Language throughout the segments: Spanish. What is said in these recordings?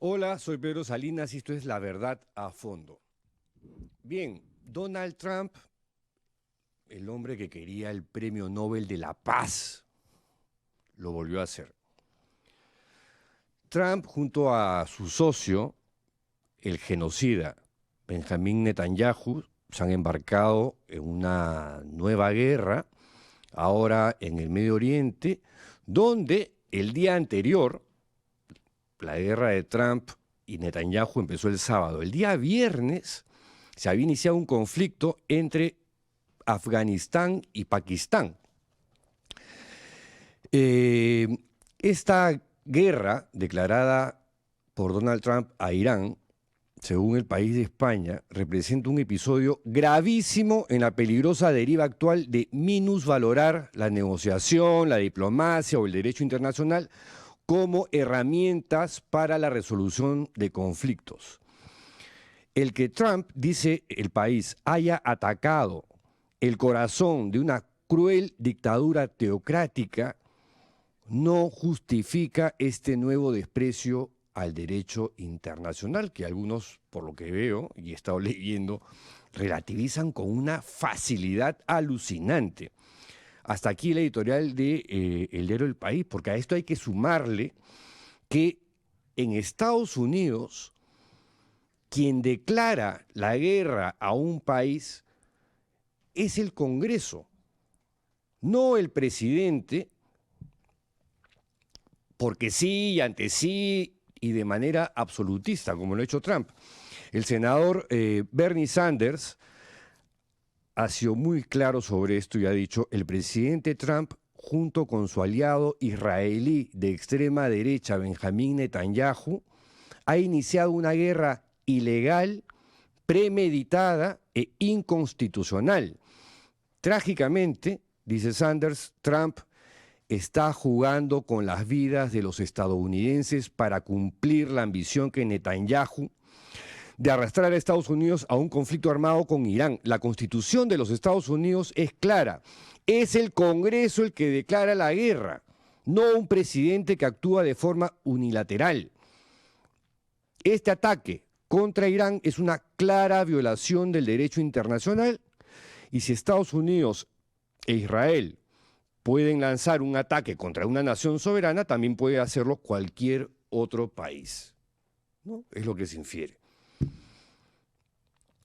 Hola, soy Pedro Salinas y esto es La Verdad a Fondo. Bien, Donald Trump, el hombre que quería el Premio Nobel de la Paz, lo volvió a hacer. Trump, junto a su socio, el genocida Benjamín Netanyahu, se han embarcado en una nueva guerra, ahora en el Medio Oriente, donde el día anterior, la guerra de Trump y Netanyahu empezó el sábado. El día viernes se había iniciado un conflicto entre Afganistán y Pakistán. Esta guerra declarada por Donald Trump a Irán, según el País de España, representa un episodio gravísimo en la peligrosa deriva actual de minusvalorar la negociación, la diplomacia o el derecho internacional como herramientas para la resolución de conflictos. El que Trump, dice el país, haya atacado el corazón de una cruel dictadura teocrática no justifica este nuevo desprecio al derecho internacional, que algunos, por lo que veo y he estado leyendo, relativizan con una facilidad alucinante. Hasta aquí el editorial de El Diario del País, porque a esto hay que sumarle que en Estados Unidos, quien declara la guerra a un país es el Congreso, no el presidente, porque sí y ante sí y de manera absolutista, como lo ha hecho Trump. El senador Bernie Sanders ha sido muy claro sobre esto y ha dicho: el presidente Trump, junto con su aliado israelí de extrema derecha, Benjamín Netanyahu, ha iniciado una guerra ilegal, premeditada e inconstitucional. Trágicamente, dice Sanders, Trump está jugando con las vidas de los estadounidenses para cumplir la ambición que Netanyahu de arrastrar a Estados Unidos a un conflicto armado con Irán. La Constitución de los Estados Unidos es clara. Es el Congreso el que declara la guerra, no un presidente que actúa de forma unilateral. Este ataque contra Irán es una clara violación del derecho internacional, y si Estados Unidos e Israel pueden lanzar un ataque contra una nación soberana, también puede hacerlo cualquier otro país, ¿no? Es lo que se infiere.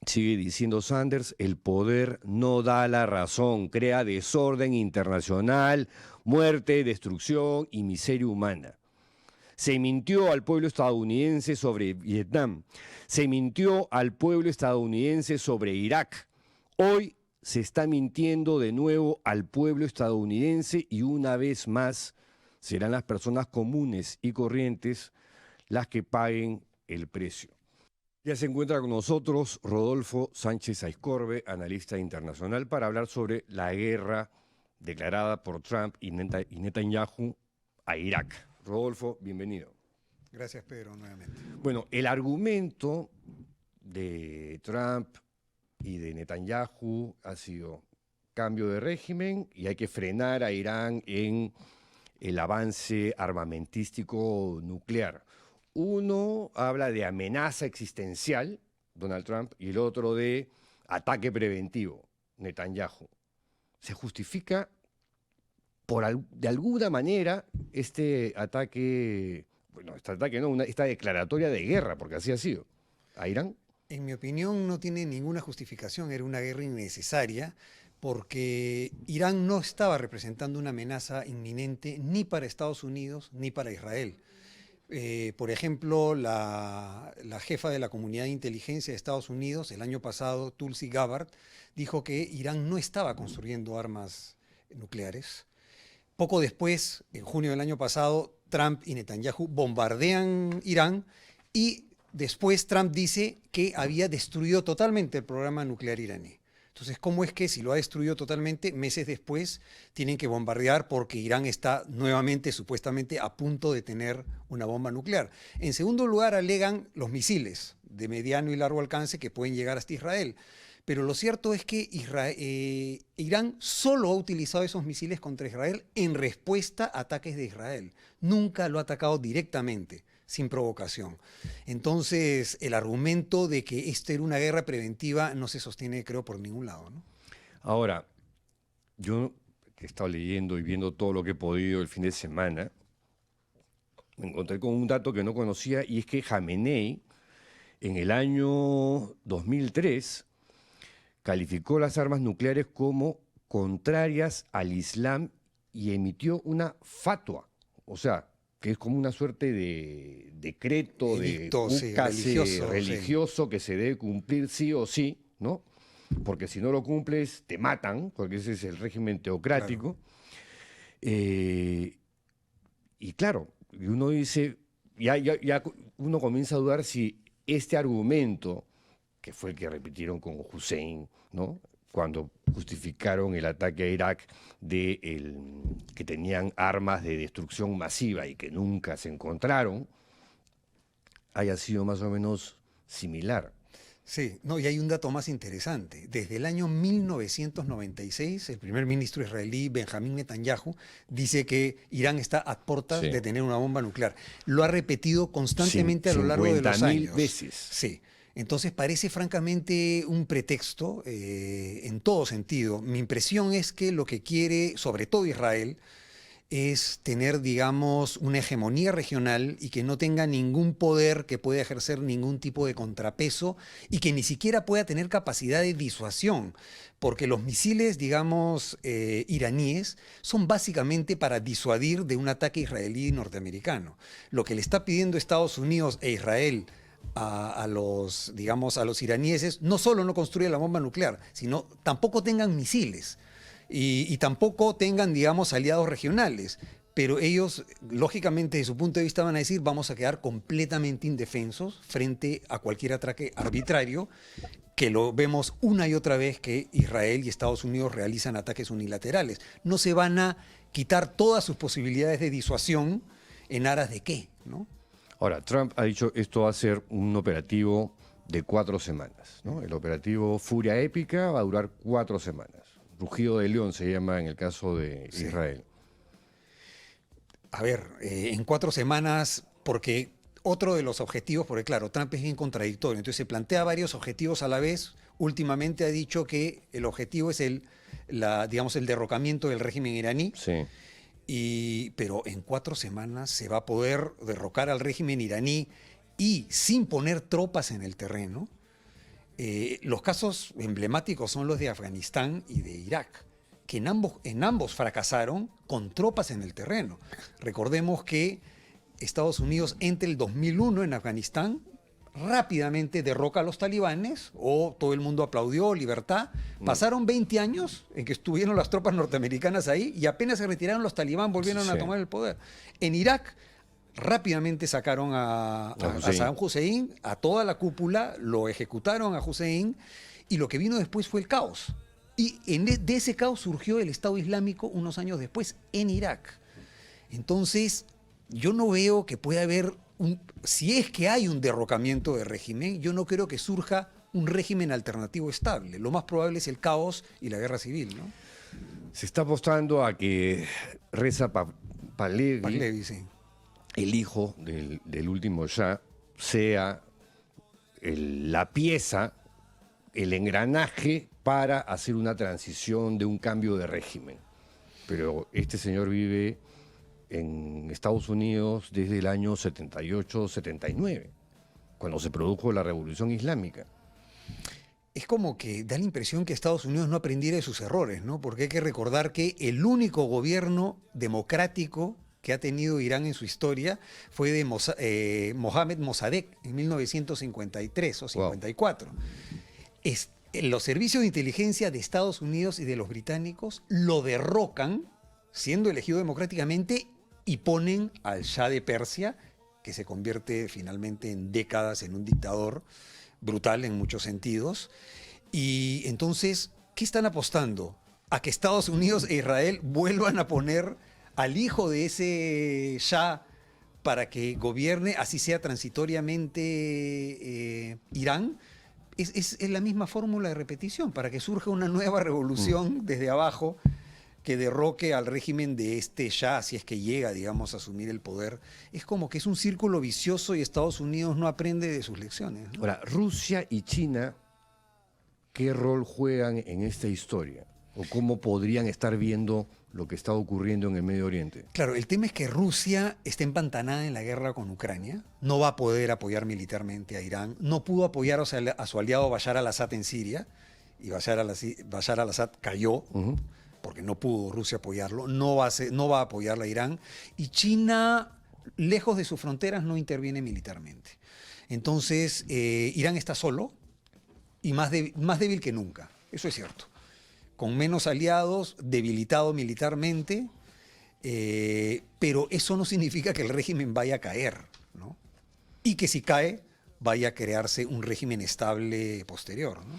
Sigue diciendo Sanders: el poder no da la razón, crea desorden internacional, muerte, destrucción y miseria humana. Se mintió al pueblo estadounidense sobre Vietnam, se mintió al pueblo estadounidense sobre Irak. Hoy se está mintiendo de nuevo al pueblo estadounidense y una vez más serán las personas comunes y corrientes las que paguen el precio. Ya se encuentra con nosotros Rodolfo Sánchez Aizcorbe, analista internacional, para hablar sobre la guerra declarada por Trump y Netanyahu a Irak. Rodolfo, bienvenido. Gracias, Pedro, nuevamente. Bueno, el argumento de Trump y de Netanyahu ha sido cambio de régimen y hay que frenar a Irán en el avance armamentístico nuclear. Uno habla de amenaza existencial, Donald Trump, y el otro de ataque preventivo, Netanyahu. ¿Se justifica de alguna manera este ataque, esta declaratoria de guerra, porque así ha sido, a Irán? En mi opinión, no tiene ninguna justificación, era una guerra innecesaria, porque Irán no estaba representando una amenaza inminente ni para Estados Unidos ni para Israel. Por ejemplo, la jefa de la comunidad de inteligencia de Estados Unidos el año pasado, Tulsi Gabbard, dijo que Irán no estaba construyendo armas nucleares. Poco después, en junio del año pasado, Trump y Netanyahu bombardean Irán y después Trump dice que había destruido totalmente el programa nuclear iraní. Entonces, ¿cómo es que si lo ha destruido totalmente, meses después tienen que bombardear porque Irán está nuevamente, supuestamente, a punto de tener una bomba nuclear? En segundo lugar, alegan los misiles de mediano y largo alcance que pueden llegar hasta Israel. Pero lo cierto es que Irán solo ha utilizado esos misiles contra Israel en respuesta a ataques de Israel. Nunca lo ha atacado directamente. sin provocación. Entonces, el argumento de que esta era una guerra preventiva no se sostiene, creo, por ningún lado, ¿no? Ahora, yo que he estado leyendo y viendo todo lo que he podido el fin de semana, me encontré con un dato que no conocía y es que Jamenei en el año 2003 calificó las armas nucleares como contrarias al Islam y emitió una fatua, o sea, que es como una suerte de decreto, Edicto, de un sí, casi religioso, religioso que se debe cumplir sí o sí, ¿no? Porque si no lo cumples te matan, porque ese es el régimen teocrático. Y claro, uno dice, ya uno comienza a dudar si este argumento, que fue el que repitieron con Hussein, ¿no? Cuando justificaron el ataque a Irak que tenían armas de destrucción masiva y que nunca se encontraron, haya sido más o menos similar. Sí, no, y hay un dato más interesante. Desde el año 1996, el primer ministro israelí Benjamín Netanyahu dice que Irán está a puertas Sí. de tener una bomba nuclear. Lo ha repetido constantemente a lo largo de los 50.000 años. veces. Sí. Entonces parece francamente un pretexto en todo sentido. Mi impresión es que lo que quiere, sobre todo Israel, es tener, digamos, una hegemonía regional y que no tenga ningún poder que pueda ejercer ningún tipo de contrapeso y que ni siquiera pueda tener capacidad de disuasión, porque los misiles, digamos, iraníes son básicamente para disuadir de un ataque israelí y norteamericano. Lo que le está pidiendo Estados Unidos e Israel a los, digamos, a los iraníes es no solo no construyan la bomba nuclear, sino tampoco tengan misiles. Y tampoco tengan, digamos, aliados regionales. Pero ellos, lógicamente, desde su punto de vista, van a decir, vamos a quedar completamente indefensos frente a cualquier ataque arbitrario, que lo vemos una y otra vez que Israel y Estados Unidos realizan ataques unilaterales. No se van a quitar todas sus posibilidades de disuasión en aras de qué, ¿no? Ahora, Trump ha dicho esto va a ser un operativo de 4 semanas, ¿no? El operativo Furia Épica va a durar 4 semanas. Rugido de León se llama en el caso de Israel. A ver, en 4 semanas, porque otro de los objetivos, porque claro, Trump es bien contradictorio, entonces se plantea varios objetivos a la vez. Últimamente ha dicho que el objetivo es digamos, el derrocamiento del régimen iraní. Sí. Pero en 4 semanas se va a poder derrocar al régimen iraní y sin poner tropas en el terreno. Los casos emblemáticos son los de Afganistán y de Irak, que en ambos fracasaron con tropas en el terreno. Recordemos que Estados Unidos entre el 2001 en Afganistán rápidamente derroca a los talibanes, o todo el mundo aplaudió, libertad. Pasaron 20 años en que estuvieron las tropas norteamericanas ahí y apenas se retiraron los talibán, volvieron a tomar el poder. En Irak rápidamente sacaron a Saddam Hussein, a toda la cúpula, lo ejecutaron a Hussein y lo que vino después fue el caos. Y de ese caos surgió el Estado Islámico unos años después en Irak. Entonces, yo no veo que pueda haber, si es que hay un derrocamiento de régimen, yo no creo que surja un régimen alternativo estable. Lo más probable es el caos y la guerra civil, ¿no? Se está apostando a que Reza Pahlavi, sí. El hijo del último Shah, sea la pieza, el engranaje para hacer una transición de un cambio de régimen. Pero este señor vive en Estados Unidos desde el año 78-79, cuando se produjo la Revolución Islámica. Es como que da la impresión que Estados Unidos no aprendiera de sus errores, ¿no? Porque hay que recordar que el único gobierno democrático que ha tenido Irán en su historia fue de Mohammad Mossadegh en 1953 o 54. Wow. Los servicios de inteligencia de Estados Unidos y de los británicos lo derrocan, siendo elegido democráticamente, y ponen al Shah de Persia, que se convierte finalmente en décadas en un dictador brutal en muchos sentidos. Y entonces, ¿qué están apostando? A que Estados Unidos e Israel vuelvan a poner al hijo de ese Shah para que gobierne, así sea transitoriamente, Irán. Es la misma fórmula de repetición, para que surja una nueva revolución desde abajo que derroque al régimen de este Shah, si es que llega, digamos, a asumir el poder, es como que es un círculo vicioso y Estados Unidos no aprende de sus lecciones, ¿no? Ahora, Rusia y China, ¿qué rol juegan en esta historia? ¿O cómo podrían estar viendo lo que está ocurriendo en el Medio Oriente? Claro, el tema es que Rusia está empantanada en la guerra con Ucrania, no va a poder apoyar militarmente a Irán, no pudo apoyar a su aliado Bashar al-Assad en Siria, y Bashar al-Assad cayó, porque no pudo Rusia apoyarlo, no va a apoyar a Irán, y China, lejos de sus fronteras, no interviene militarmente. Entonces, Irán está solo y más débil que nunca, eso es cierto. Con menos aliados, debilitado militarmente, pero eso no significa que el régimen vaya a caer, ¿no? Y que si cae, vaya a crearse un régimen estable posterior, ¿no?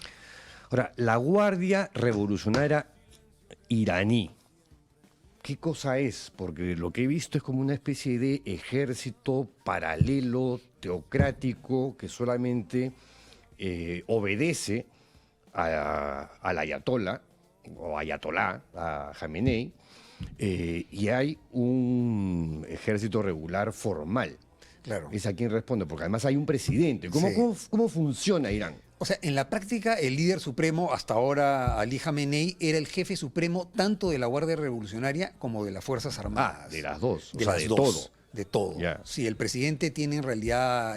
Ahora, la Guardia Revolucionaria iraní, ¿qué cosa es? Porque lo que he visto es como una especie de ejército paralelo, teocrático, que solamente obedece al ayatolá, o ayatolá, a Jamenei, y hay un ejército regular formal. Claro. Es a quien responde, porque además hay un presidente. ¿Cómo, Sí. cómo funciona Irán? O sea, en la práctica, el líder supremo, hasta ahora Ali Jamenei, era el jefe supremo tanto de la Guardia Revolucionaria como de las Fuerzas Armadas. De las dos, De las dos, todo. de todo. Ya. Sí, el presidente tiene en realidad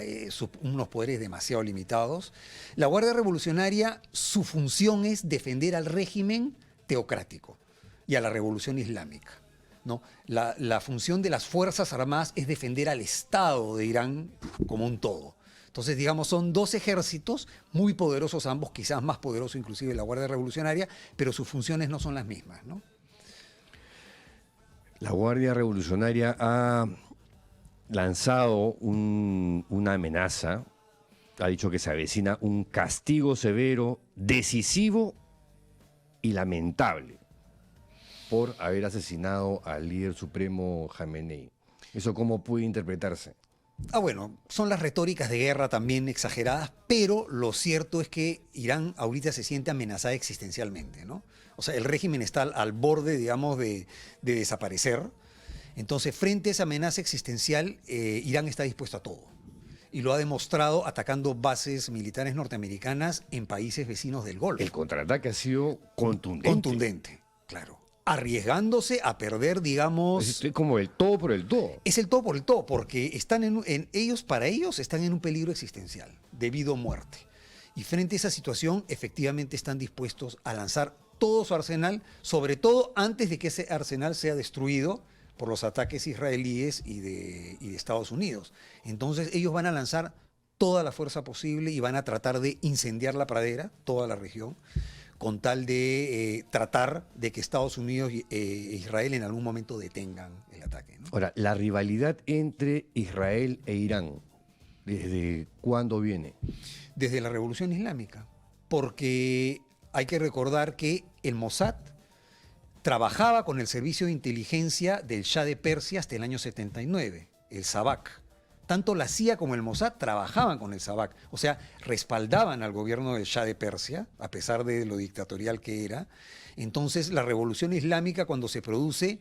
unos poderes demasiado limitados. La Guardia Revolucionaria, su función es defender al régimen teocrático y a la revolución islámica, ¿no? La función de las Fuerzas Armadas es defender al Estado de Irán como un todo. Entonces, digamos, son dos ejércitos muy poderosos ambos, quizás más poderoso inclusive la Guardia Revolucionaria, pero sus funciones no son las mismas, ¿no? La Guardia Revolucionaria ha lanzado una amenaza, ha dicho que se avecina un castigo severo, decisivo y lamentable por haber asesinado al líder supremo Jamenei. ¿Eso cómo puede interpretarse? Bueno, son las retóricas de guerra también exageradas, pero lo cierto es que Irán ahorita se siente amenazada existencialmente, ¿no? O sea, el régimen está al borde, digamos, de desaparecer. Entonces, frente a esa amenaza existencial, Irán está dispuesto a todo. Y lo ha demostrado atacando bases militares norteamericanas en países vecinos del Golfo. El contraataque ha sido contundente. Contundente, claro. Arriesgándose a perder, digamos... Es como el todo por el todo. Es el todo por el todo, porque están para ellos están en un peligro existencial, debido a muerte. Y frente a esa situación, efectivamente están dispuestos a lanzar todo su arsenal, sobre todo antes de que ese arsenal sea destruido por los ataques israelíes y de Estados Unidos. Entonces ellos van a lanzar toda la fuerza posible y van a tratar de incendiar la pradera, toda la región, con tal de tratar de que Estados Unidos e Israel en algún momento detengan el ataque, ¿no? Ahora, la rivalidad entre Israel e Irán, ¿desde cuándo viene? Desde la Revolución Islámica, porque hay que recordar que el Mossad trabajaba con el servicio de inteligencia del Shah de Persia hasta el año 79, el Sabak. Tanto la CIA como el Mossad trabajaban con el Sabak, o sea, respaldaban al gobierno del Shah de Persia, a pesar de lo dictatorial que era. Entonces, la Revolución Islámica, cuando se produce,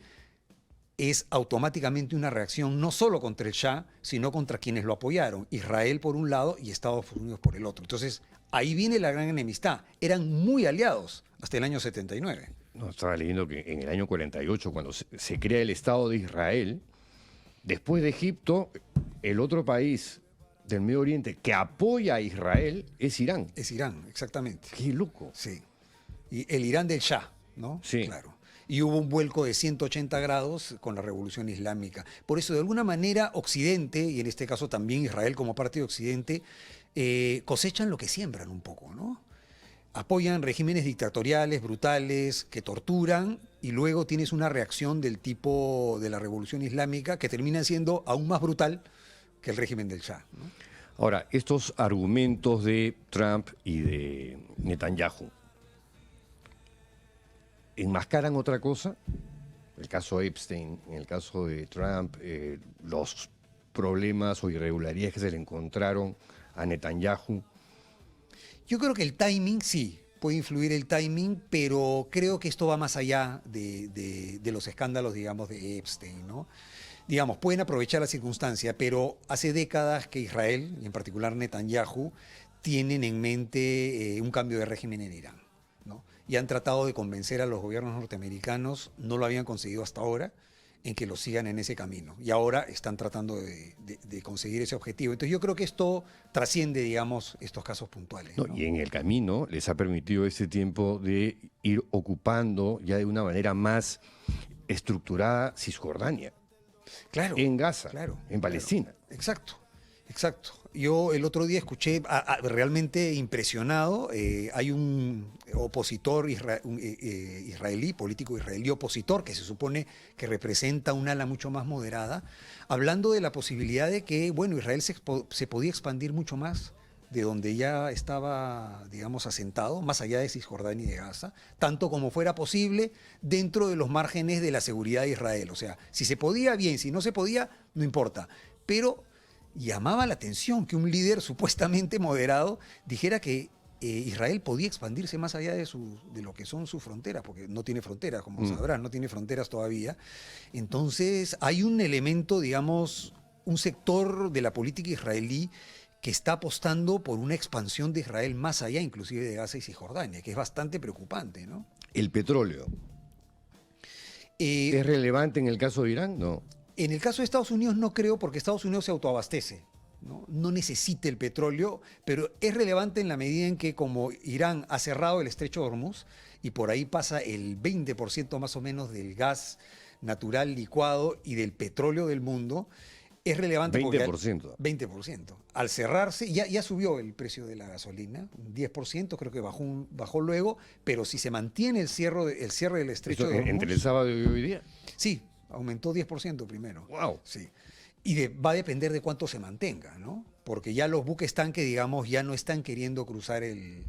es automáticamente una reacción no solo contra el Shah, sino contra quienes lo apoyaron, Israel por un lado y Estados Unidos por el otro. Entonces, ahí viene la gran enemistad. Eran muy aliados hasta el año 79. No, estaba leyendo que en el año 48, cuando se crea el Estado de Israel, después de Egipto, el otro país del Medio Oriente que apoya a Israel es Irán. Es Irán, exactamente. ¡Qué loco! Sí. Y el Irán del Shah, ¿no? Sí. Claro. Y hubo un vuelco de 180 grados con la Revolución Islámica. Por eso, de alguna manera, Occidente, y en este caso también Israel como parte de Occidente, cosechan lo que siembran un poco, ¿no? Apoyan regímenes dictatoriales, brutales, que torturan, y luego tienes una reacción del tipo de la Revolución Islámica que termina siendo aún más brutal que el régimen del Shah, ¿no? Ahora, estos argumentos de Trump y de Netanyahu, ¿enmascaran otra cosa? El caso Epstein, en el caso de Trump, los problemas o irregularidades que se le encontraron a Netanyahu. Yo creo que el timing sí, puede influir el timing, pero creo que esto va más allá de los escándalos, digamos, de Epstein, ¿no? Digamos, pueden aprovechar la circunstancia, pero hace décadas que Israel, y en particular Netanyahu, tienen en mente un cambio de régimen en Irán, ¿no? Y han tratado de convencer a los gobiernos norteamericanos, no lo habían conseguido hasta ahora, en que lo sigan en ese camino. Y ahora están tratando de conseguir ese objetivo. Entonces yo creo que esto trasciende, digamos, estos casos puntuales, No, ¿no? y en el camino les ha permitido ese tiempo de ir ocupando ya de una manera más estructurada Cisjordania, Claro, en Gaza, claro, en claro. Palestina. Exacto, exacto. Yo el otro día escuché, realmente impresionado, hay un opositor israelí, político israelí opositor, que se supone que representa un ala mucho más moderada, hablando de la posibilidad de que, bueno, Israel se podía expandir mucho más de donde ya estaba, digamos, asentado, más allá de Cisjordania y de Gaza, tanto como fuera posible dentro de los márgenes de la seguridad de Israel. O sea, si se podía, bien, si no se podía, no importa. Pero llamaba la atención que un líder supuestamente moderado dijera que Israel podía expandirse más allá de lo que son sus fronteras, porque no tiene fronteras, como sabrán, no tiene fronteras todavía. Entonces hay un elemento, digamos, un sector de la política israelí que está apostando por una expansión de Israel más allá inclusive de Gaza y Cisjordania, que es bastante preocupante, ¿no? El petróleo, Eh, ¿es relevante en el caso de Irán? No. En el caso de Estados Unidos no creo, porque Estados Unidos se autoabastece, ¿no? No necesita el petróleo, pero es relevante en la medida en que como Irán ha cerrado el estrecho de Hormuz y por ahí pasa el 20% más o menos del gas natural licuado y del petróleo del mundo, es relevante porque 20%. 20%. Al cerrarse, ya subió el precio de la gasolina, un 10%, creo que bajó luego, pero si se mantiene el cierre del estrecho Eso, de Hormuz, entre el sábado y hoy día. sí, aumentó 10% primero. ¡Wow! Sí. Y va a depender de cuánto se mantenga, ¿no? Porque ya los buques tanque, digamos, ya no están queriendo cruzar el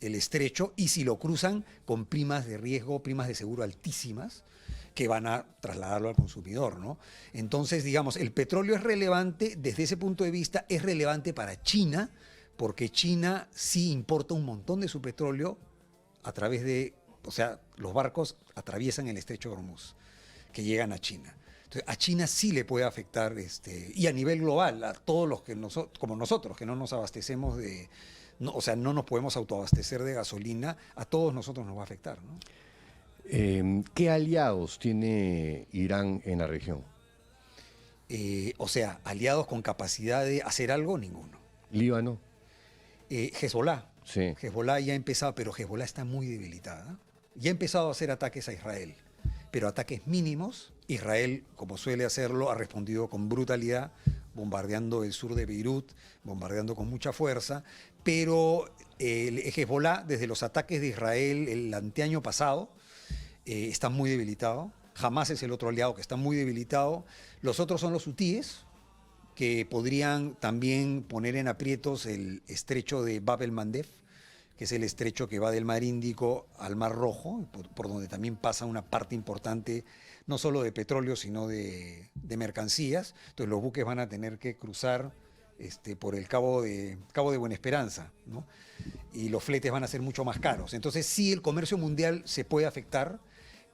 estrecho y si lo cruzan con primas de riesgo, primas de seguro altísimas, que van a trasladarlo al consumidor, ¿no? Entonces, digamos, el petróleo es relevante, desde ese punto de vista, es relevante para China, porque China sí importa un montón de su petróleo a través o sea, los barcos atraviesan el estrecho de Hormuz, que llegan a China. Entonces, a China sí le puede afectar, y a nivel global, a todos los que como nosotros, que no nos abastecemos o sea, no nos podemos autoabastecer de gasolina, a todos nosotros nos va a afectar, ¿no? ¿Qué aliados tiene Irán en la región? O sea, aliados con capacidad de hacer algo, ninguno. Líbano, Hezbollah. sí. Hezbollah ya ha empezado, pero Hezbollah está muy debilitada. Ya ha empezado a hacer ataques a Israel, pero ataques mínimos. Israel, como suele hacerlo, ha respondido con brutalidad, bombardeando el sur de Beirut, bombardeando con mucha fuerza, pero el Hezbollah, desde los ataques de Israel el anteaño pasado, está muy debilitado. Hamas es el otro aliado que está muy debilitado. Los otros son los hutíes, que podrían también poner en aprietos el estrecho de Bab el-Mandeb, que es el estrecho que va del Mar Índico al Mar Rojo, por donde también pasa una parte importante, no solo de petróleo, sino de mercancías. Entonces los buques van a tener que cruzar por el Cabo de Buena Esperanza, ¿no? Y los fletes van a ser mucho más caros. Entonces sí, el comercio mundial se puede afectar,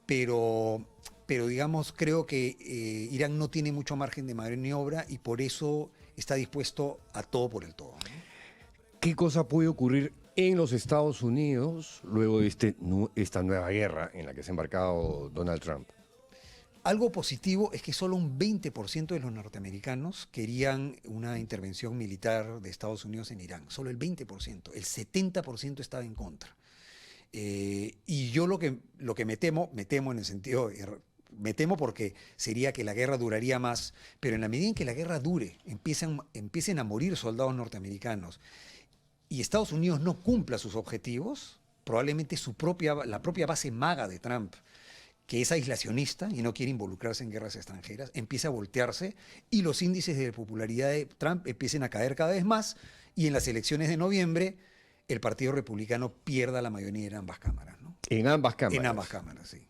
pero digamos, creo que Irán no tiene mucho margen de maniobra y por eso está dispuesto a todo por el todo, ¿no? ¿Qué cosa puede ocurrir en los Estados Unidos luego de esta nueva guerra en la que se ha embarcado Donald Trump? Algo positivo es que solo un 20% de los norteamericanos querían una intervención militar de Estados Unidos en Irán. Solo el 20%. El 70% estaba en contra. Y yo lo que me temo en el sentido, me temo porque sería que la guerra duraría más, pero en la medida en que la guerra dure, empiecen a morir soldados norteamericanos y Estados Unidos no cumpla sus objetivos, probablemente la propia base maga de Trump, que es aislacionista y no quiere involucrarse en guerras extranjeras, empieza a voltearse y los índices de popularidad de Trump empiecen a caer cada vez más y en las elecciones de noviembre el Partido Republicano pierda la mayoría en ambas cámaras, ¿no? En ambas cámaras. En ambas cámaras, sí.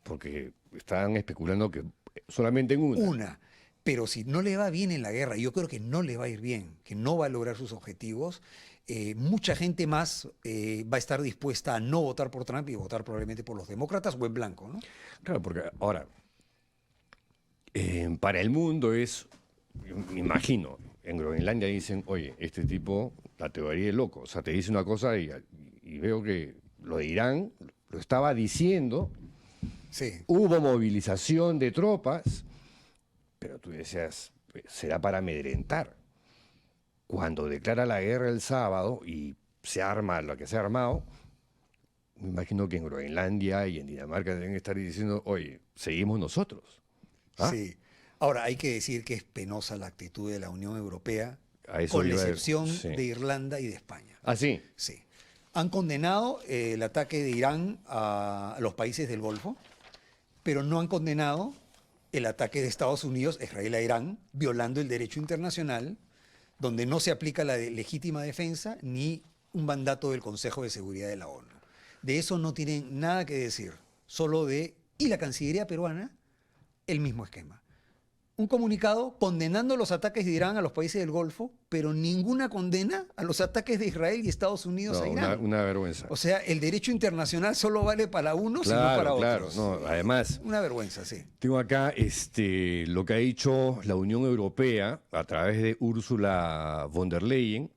Porque están especulando que solamente en una. Una. Pero si no le va bien en la guerra, yo creo que no le va a ir bien, que no va a lograr sus objetivos, mucha gente más va a estar dispuesta a no votar por Trump y votar probablemente por los demócratas o en blanco, ¿no? Claro, porque ahora, para el mundo yo me imagino, en Groenlandia dicen, oye, este tipo, la teoría es loco, o sea, te dice una cosa y veo que lo de Irán lo estaba diciendo, Sí. hubo movilización de tropas, pero tú decías, pues, será para amedrentar. Cuando declara la guerra el sábado y se arma lo que se ha armado, me imagino que en Groenlandia y en Dinamarca deben estar diciendo, oye, seguimos nosotros. ¿Ah? Sí. Ahora, hay que decir que es penosa la actitud de la Unión Europea, A eso con la iba a- excepción sí. de Irlanda y de España. Ah, sí. Sí. Han condenado el ataque de Irán a los países del Golfo, pero no han condenado el ataque de Estados Unidos, Israel a Irán, violando el derecho internacional, donde no se aplica la legítima defensa ni un mandato del Consejo de Seguridad de la ONU. De eso no tienen nada que decir, solo de, y la Cancillería peruana, el mismo esquema. Un comunicado condenando los ataques de Irán a los países del Golfo, pero ninguna condena a los ataques de Israel y Estados Unidos No, a Irán. una vergüenza. O sea, el derecho internacional solo vale para unos y no Claro, para claro. otros. No, además, Una vergüenza, sí. tengo acá lo que ha dicho la Unión Europea a través de Ursula von der Leyen.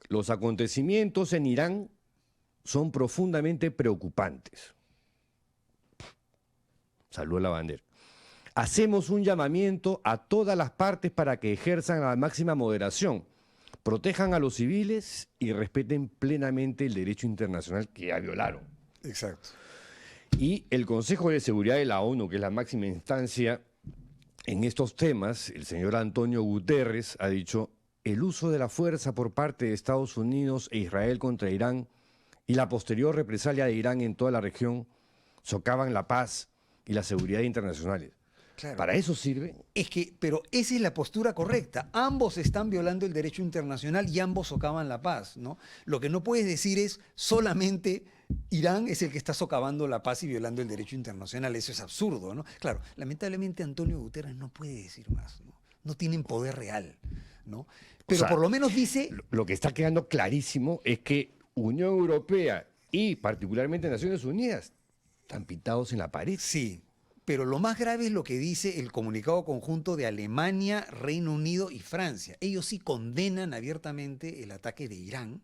Los acontecimientos en Irán son profundamente preocupantes. Saludó la bandera. Hacemos un llamamiento a todas las partes para que ejerzan la máxima moderación, protejan a los civiles y respeten plenamente el derecho internacional que ya violaron. Exacto. Y el Consejo de Seguridad de la ONU, que es la máxima instancia en estos temas, el señor Antonio Guterres ha dicho: el uso de la fuerza por parte de Estados Unidos e Israel contra Irán y la posterior represalia de Irán en toda la región socavan la paz y la seguridad internacionales. Claro. ¿Para eso sirve? Pero esa es la postura correcta. Ambos están violando el derecho internacional y ambos socavan la paz, ¿no? Lo que no puedes decir es solamente Irán es el que está socavando la paz y violando el derecho internacional. Eso es absurdo, ¿no? Claro, lamentablemente Antonio Guterres no puede decir más, ¿no? No tienen poder real, ¿no? Pero O sea, por lo menos dice... Lo que está quedando clarísimo es que Unión Europea y particularmente Naciones Unidas están pintados en la pared. Sí, pero lo más grave es lo que dice el comunicado conjunto de Alemania, Reino Unido y Francia. Ellos sí condenan abiertamente el ataque de Irán,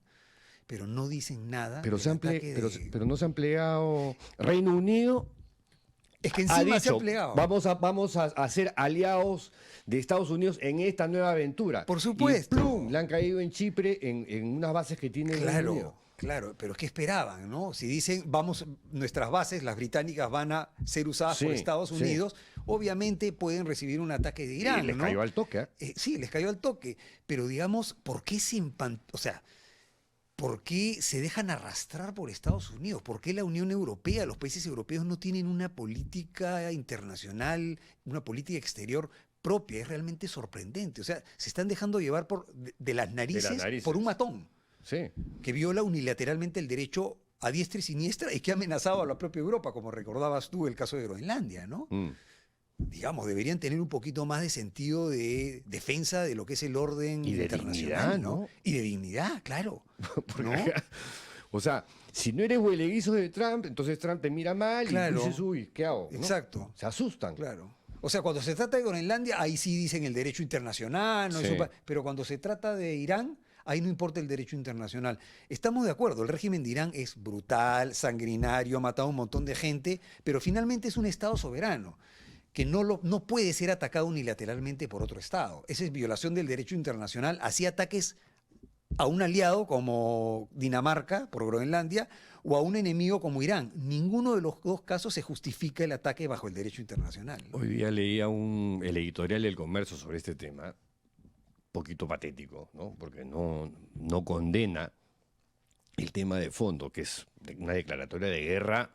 pero no dicen nada Pero, del ataque pero no se ha empleado. Reino Unido Es que ha encima se ha dicho, plegado. vamos a ser aliados de Estados Unidos en esta nueva aventura. Por supuesto. Y ¡plum! Le han caído en Chipre en unas bases que tiene el Reino Unido. Claro, claro, pero ¿qué esperaban, no? Si dicen, nuestras bases, las británicas, van a ser usadas por Sí, Estados sí. Unidos, obviamente pueden recibir un ataque de Irán, Y les ¿no? cayó al toque. Sí, les cayó al toque, pero digamos, ¿por qué o sea, ¿por qué se dejan arrastrar por Estados Unidos? ¿Por qué la Unión Europea, los países europeos no tienen una política internacional, una política exterior propia? Es realmente sorprendente. O sea, se están dejando llevar de las narices por un matón Sí. que viola unilateralmente el derecho a diestra y siniestra y que ha amenazado a la propia Europa, como recordabas tú el caso de Groenlandia, ¿no? Mm. Digamos, deberían tener un poquito más de sentido de defensa de lo que es el orden Y de internacional, dignidad, ¿no? Y de dignidad, claro. Porque ¿no? acá, o sea, si no eres hueleguizo de Trump, entonces Trump te mira mal Claro. y tú dices, uy, ¿qué hago? ¿no? Exacto. Se asustan. Claro. O sea, cuando se trata de Groenlandia, ahí sí dicen el derecho internacional, ¿no? Sí. Pero cuando se trata de Irán, ahí no importa el derecho internacional. Estamos de acuerdo, el régimen de Irán es brutal, sanguinario, ha matado a un montón de gente, pero finalmente es un Estado soberano que no puede ser atacado unilateralmente por otro Estado. Esa es violación del derecho internacional. Así ataques a un aliado como Dinamarca por Groenlandia o a un enemigo como Irán. Ninguno de los dos casos se justifica el ataque bajo el derecho internacional, ¿no? Hoy día leía el editorial del Comercio sobre este tema, poquito patético, ¿no? Porque no condena el tema de fondo, que es una declaratoria de guerra,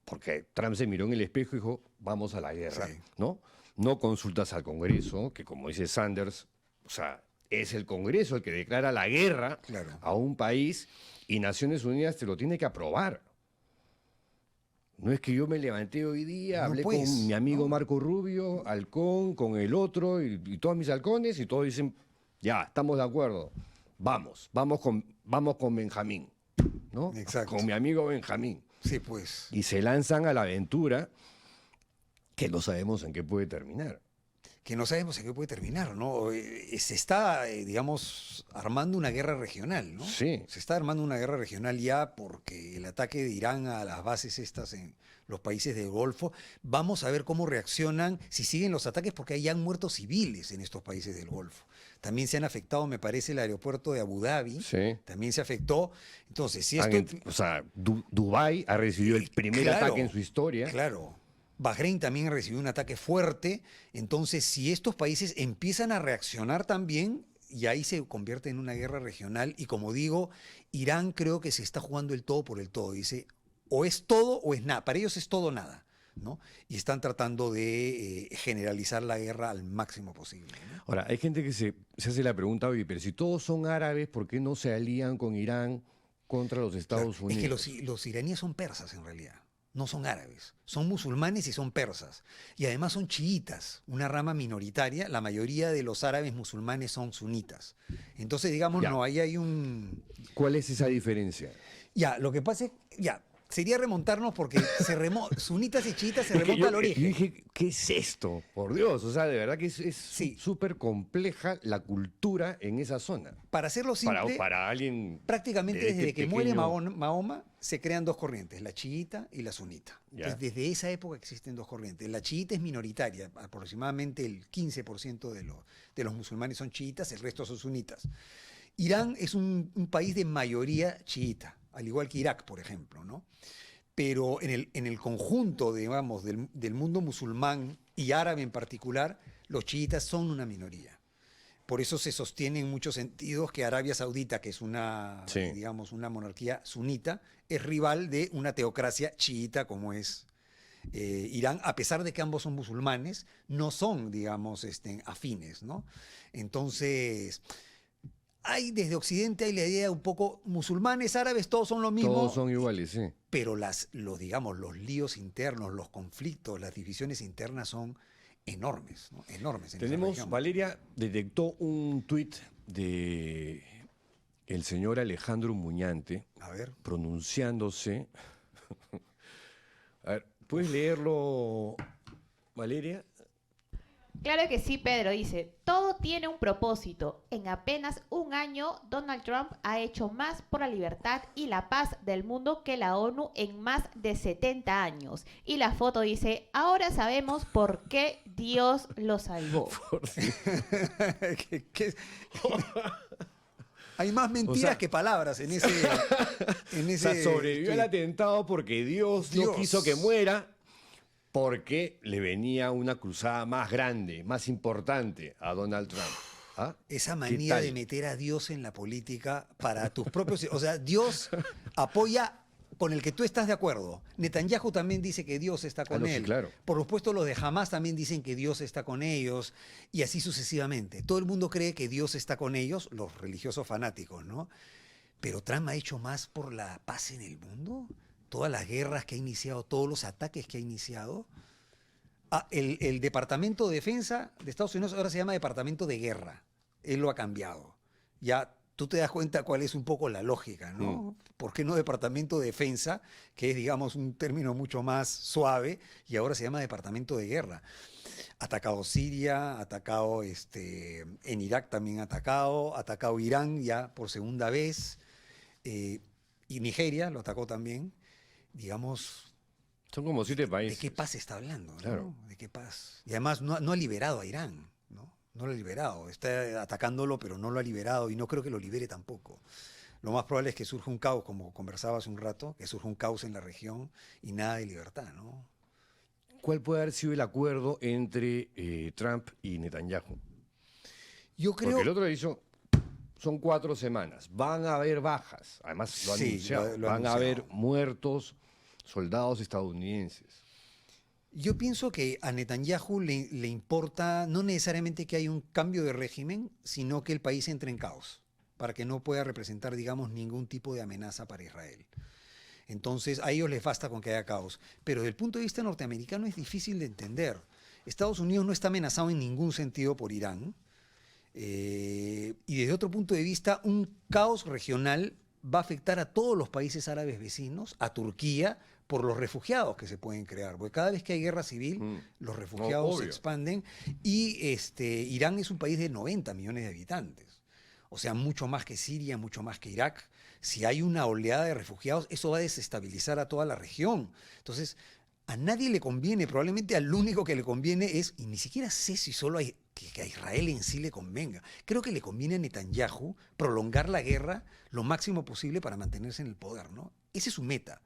porque Trump se miró en el espejo y dijo, vamos a la guerra, Sí. ¿no? No consultas al Congreso, que como dice Sanders, o sea, es el Congreso el que declara la guerra Claro. a un país y Naciones Unidas te lo tiene que aprobar. No es que yo me levanté hoy día, No hablé pues, con mi amigo ¿no? Marco Rubio, halcón, con el otro y todos mis halcones y todos dicen, ya, estamos de acuerdo, vamos con Benjamín, ¿no? Exacto. Con mi amigo Benjamín. Sí, pues. Y se lanzan a la aventura que no sabemos en qué puede terminar. Que no sabemos en qué puede terminar, ¿no? Se está, digamos, armando una guerra regional, ¿no? Sí. Se está armando una guerra regional ya porque el ataque de Irán a las bases estas en los países del Golfo, vamos a ver cómo reaccionan si siguen los ataques porque ya han muerto civiles en estos países del Golfo. También se han afectado, me parece, el aeropuerto de Abu Dhabi, Sí. también se afectó. Entonces, si Han esto... o sea, Dubái ha recibido el primer Claro, ataque en su historia. Claro. Bahrein también recibió un ataque fuerte. Entonces, si estos países empiezan a reaccionar también, y ahí se convierte en una guerra regional. Y como digo, Irán creo que se está jugando el todo por el todo. Dice, o es todo o es nada. Para ellos es todo o nada, ¿no? Y están tratando de generalizar la guerra al máximo posible, ¿no? Ahora, hay gente que se hace la pregunta, oye, pero si todos son árabes, ¿por qué no se alían con Irán contra los Estados Claro, Unidos? es que los iraníes son persas en realidad. No son árabes, son musulmanes y son persas. Y además son chiitas, una rama minoritaria. La mayoría de los árabes musulmanes son sunitas. Entonces, digamos, Ya. no, ahí hay un... ¿Cuál es esa diferencia? Ya, lo que pasa es, ya, sería remontarnos porque sunitas y chiitas se Es que remonta al yo origen. dije, ¿qué es esto? Por Dios, o sea, de verdad que es Sí. súper compleja la cultura en esa zona. Para hacerlo simple, Para alguien prácticamente de desde este que muere pequeño- Mahoma se crean dos corrientes, la chiita y la sunita. Ya. Entonces, desde esa época existen dos corrientes. La chiita es minoritaria, aproximadamente el 15% de los musulmanes son chiitas, el resto son sunitas. Irán es un país de mayoría chiita, al igual que Irak, por ejemplo, ¿no? Pero en el conjunto, digamos, del mundo musulmán y árabe en particular, los chiitas son una minoría. Por eso se sostiene en muchos sentidos que Arabia Saudita, que es una, Sí. digamos, una monarquía sunita, es rival de una teocracia chiita como es Irán, a pesar de que ambos son musulmanes, no son, digamos, afines, ¿no? Entonces, hay desde Occidente hay la idea un poco musulmanes, árabes, todos son lo mismo. Todos son iguales, sí. Pero digamos, los líos internos, los conflictos, las divisiones internas son enormes, ¿no? Enormes en esa Tenemos, región. Valeria detectó un tuit de el señor Alejandro Muñante A ver. pronunciándose. A ver, ¿puedes leerlo, Valeria? Claro que sí, Pedro. Dice, todo tiene un propósito. En apenas un año, Donald Trump ha hecho más por la libertad y la paz del mundo que la ONU en más de 70 años. Y la foto dice, ahora sabemos por qué Dios lo salvó. ¿Qué? Hay más mentiras O sea, que palabras en ese... O sea, sobrevivió al atentado porque Dios no quiso que muera, porque le venía una cruzada más grande, más importante a Donald Trump. ¿Ah? Esa ¿Qué manía tal? de meter a Dios en la política para tus propios... O sea, Dios apoya con el que tú estás de acuerdo. Netanyahu también dice que Dios está con no, sí, él. claro. Por supuesto, los de Hamas también dicen que Dios está con ellos y así sucesivamente. Todo el mundo cree que Dios está con ellos, los religiosos fanáticos, ¿no? Pero Trump ha hecho más por la paz en el mundo. Todas las guerras que ha iniciado, todos los ataques que ha iniciado. El Departamento de Defensa de Estados Unidos ahora se llama Departamento de Guerra. Él lo ha cambiado. Ya tú te das cuenta cuál es un poco la lógica, ¿no? ¿Por qué no Departamento de Defensa, que es, digamos, un término mucho más suave, y ahora se llama Departamento de Guerra? Ha atacado Siria, ha atacado en Irak también ha atacado Irán ya por segunda vez, y Nigeria lo atacó también. Digamos, Son como 7 ¿de países. qué paz está hablando? ¿no? Claro. ¿De qué paz? Y además no ha liberado a Irán, ¿no? No lo ha liberado. Está atacándolo, pero no lo ha liberado y no creo que lo libere tampoco. Lo más probable es que surja un caos, como conversaba hace un rato, que surja un caos en la región y nada de libertad, ¿no? ¿Cuál puede haber sido el acuerdo entre Trump y Netanyahu? Yo creo... Porque el otro hizo, son 4 semanas, van a haber bajas, además lo ha Sí, anunciado, lo ha van a anunciado. haber muertos soldados estadounidenses. Yo pienso que a Netanyahu le importa no necesariamente que haya un cambio de régimen, sino que el país entre en caos, para que no pueda representar, digamos, ningún tipo de amenaza para Israel. Entonces a ellos les basta con que haya caos. Pero desde el punto de vista norteamericano es difícil de entender. Estados Unidos no está amenazado en ningún sentido por Irán. Y desde otro punto de vista, un caos regional va a afectar a todos los países árabes vecinos, a Turquía, por los refugiados que se pueden crear. Porque cada vez que hay guerra civil, los refugiados se expanden. Y Irán es un país de 90 millones de habitantes. O sea, mucho más que Siria, mucho más que Irak. Si hay una oleada de refugiados, eso va a desestabilizar a toda la región. Entonces, a nadie le conviene, probablemente al único que le conviene es, y ni siquiera sé si solo que a Israel en sí le convenga, creo que le conviene a Netanyahu prolongar la guerra lo máximo posible para mantenerse en el poder, ¿no? Esa es su meta,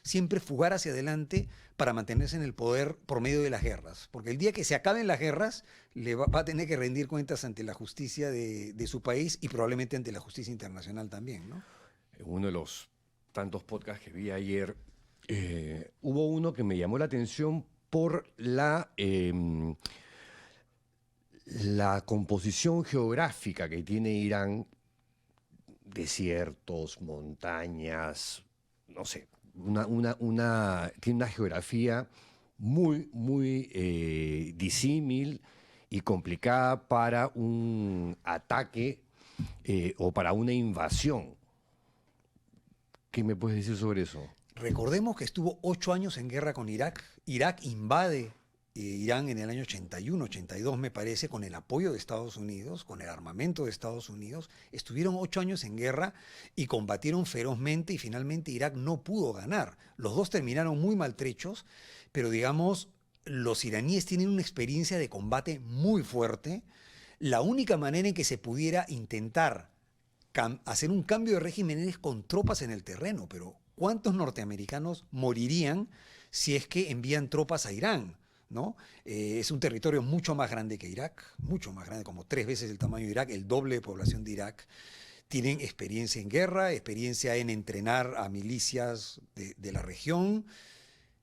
siempre fugar hacia adelante para mantenerse en el poder por medio de las guerras, porque el día que se acaben las guerras va a tener que rendir cuentas ante la justicia de su país y probablemente ante la justicia internacional también, ¿no? En uno de los tantos podcasts que vi ayer, hubo uno que me llamó la atención por la composición geográfica que tiene Irán, desiertos, montañas, no sé, tiene una geografía muy disímil y complicada para un ataque o para una invasión. ¿Qué me puedes decir sobre eso? Recordemos que estuvo 8 años en guerra con Irak. Irak invade Irán en el año 81, 82 me parece, con el apoyo de Estados Unidos, con el armamento de Estados Unidos. Estuvieron 8 años en guerra y combatieron ferozmente y finalmente Irak no pudo ganar. Los dos terminaron muy maltrechos, pero digamos, los iraníes tienen una experiencia de combate muy fuerte. La única manera en que se pudiera intentar hacer un cambio de régimen es con tropas en el terreno, pero ¿cuántos norteamericanos morirían si es que envían tropas a Irán? ¿No? Es un territorio mucho más grande que Irak, mucho más grande, como 3 veces el tamaño de Irak, el doble de población de Irak. Tienen experiencia en guerra, experiencia en entrenar a milicias de la región.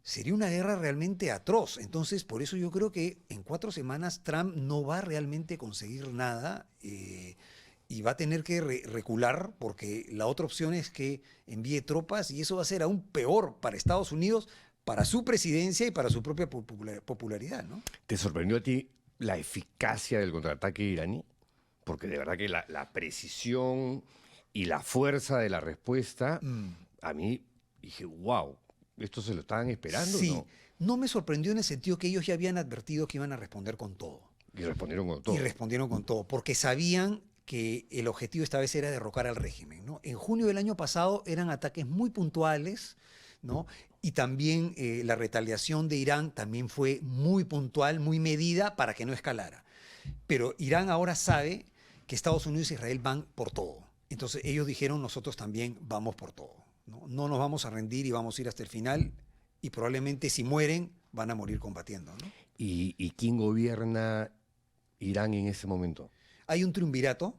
Sería una guerra realmente atroz. Entonces, por eso yo creo que en 4 semanas Trump no va a realmente conseguir nada y va a tener que recular, porque la otra opción es que envíe tropas y eso va a ser aún peor para Estados Unidos, para su presidencia y para su propia popularidad, ¿no? ¿Te sorprendió a ti la eficacia del contraataque iraní? Porque de verdad que la precisión y la fuerza de la respuesta, a mí dije, wow, ¿esto se lo estaban esperando? Sí, ¿no? No me sorprendió en el sentido que ellos ya habían advertido que iban a responder con todo. Y respondieron con todo. Y respondieron con todo, porque sabían que el objetivo esta vez era derrocar al régimen, ¿no? En junio del año pasado eran ataques muy puntuales, ¿no? Y también la retaliación de Irán también fue muy puntual, muy medida para que no escalara. Pero Irán ahora sabe que Estados Unidos e Israel van por todo. Entonces ellos dijeron, nosotros también vamos por todo, ¿no? No nos vamos a rendir y vamos a ir hasta el final y probablemente si mueren van a morir combatiendo, ¿no? ¿Y quién gobierna Irán en ese momento? Hay un triunvirato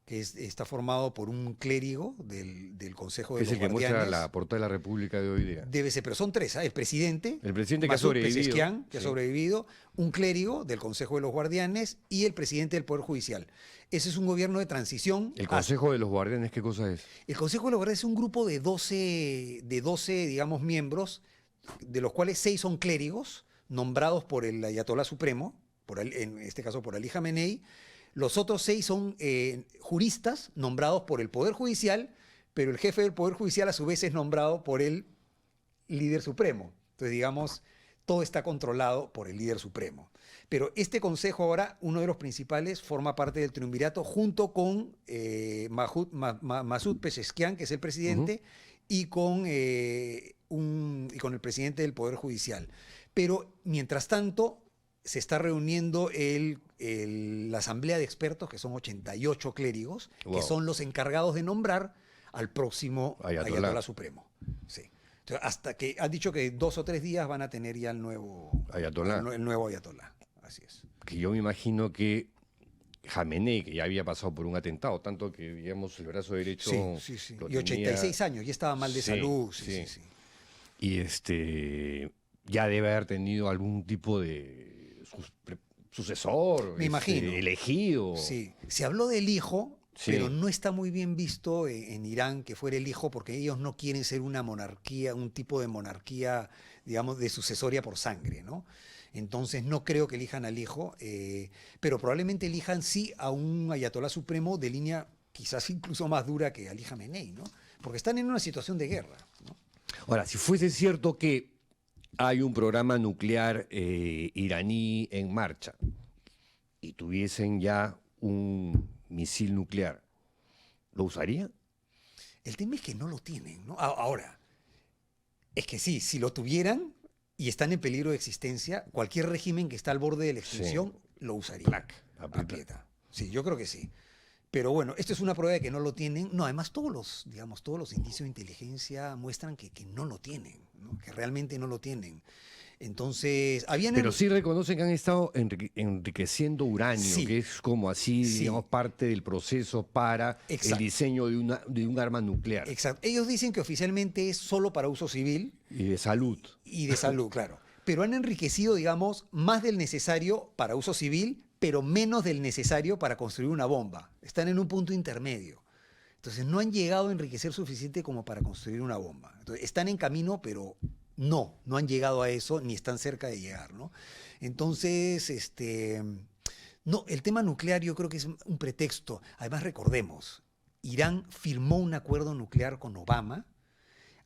que está formado por un clérigo del Consejo de Es los el que Guardianes. muestra la portada de la República de hoy día. Debe ser, pero son 3, ¿ah? El presidente Que ha Masoud sobrevivido. Pezeshkian, que ha Sí. sobrevivido, un clérigo del Consejo de los Guardianes y el presidente del Poder Judicial. Ese es un gobierno de transición. ¿El Consejo de los Guardianes qué cosa es? El Consejo de los Guardianes es un grupo de 12, digamos, miembros, de los cuales 6 son clérigos, nombrados por el Ayatolá Supremo, en este caso por Ali Jamenei. Los otros 6 son juristas nombrados por el Poder Judicial, pero el jefe del Poder Judicial a su vez es nombrado por el líder supremo. Entonces, digamos, todo está controlado por el líder supremo. Pero este consejo ahora, uno de los principales, forma parte del triunvirato junto con Masoud Pezeshkian, que es el presidente, y con el presidente del Poder Judicial. Pero, mientras tanto, se está reuniendo la asamblea de expertos, que son 88 clérigos, Wow. que son los encargados de nombrar al próximo Ayatolá Supremo. Sí. Entonces, hasta que han dicho que 2 o 3 días van a tener ya el nuevo Ayatolá. El nuevo Ayatolá. Así es. Que yo me imagino que Jamenei, que ya había pasado por un atentado, tanto que, digamos, el brazo derecho... Sí. lo Y 86 tenía- años, ya estaba mal de Sí, salud. sí. Sí. Y ya debe haber tenido algún tipo de sucesor, Me imagino. elegido. Sí. Se habló del hijo, Sí. pero no está muy bien visto en Irán que fuera el hijo, porque ellos no quieren ser una monarquía, un tipo de monarquía, digamos, de sucesoria por sangre, ¿no? Entonces no creo que elijan al hijo, pero probablemente elijan sí a un ayatolá supremo de línea quizás incluso más dura que Ali Jamenei, ¿no? Porque están en una situación de guerra, ¿no? Ahora, si fuese cierto que hay un programa nuclear iraní en marcha y tuviesen ya un misil nuclear, ¿lo usaría? El tema es que no lo tienen, ¿no? Ahora, es que sí, si lo tuvieran y están en peligro de existencia, cualquier régimen que está al borde de la extinción lo usaría. Plac, Aprieta. Sí, yo creo que sí. Pero bueno, esto es una prueba de que no lo tienen. No, además digamos, todos los indicios de inteligencia muestran que no lo tienen, ¿no? Que realmente no lo tienen. Entonces, Pero sí reconocen que han estado enriqueciendo uranio, Sí. que es como así, Sí. digamos, parte del proceso para Exacto. el diseño de un arma nuclear Exacto. Ellos dicen que oficialmente es solo para uso civil y de salud. y de salud, claro. Pero han enriquecido, digamos, más del necesario para uso civil, pero menos del necesario para construir una bomba. Están en un punto intermedio. Entonces no han llegado a enriquecer suficiente como para construir una bomba. Entonces, están en camino, pero no han llegado a eso ni están cerca de llegar, ¿no? Entonces, no, el tema nuclear yo creo que es un pretexto. Además, recordemos, Irán firmó un acuerdo nuclear con Obama,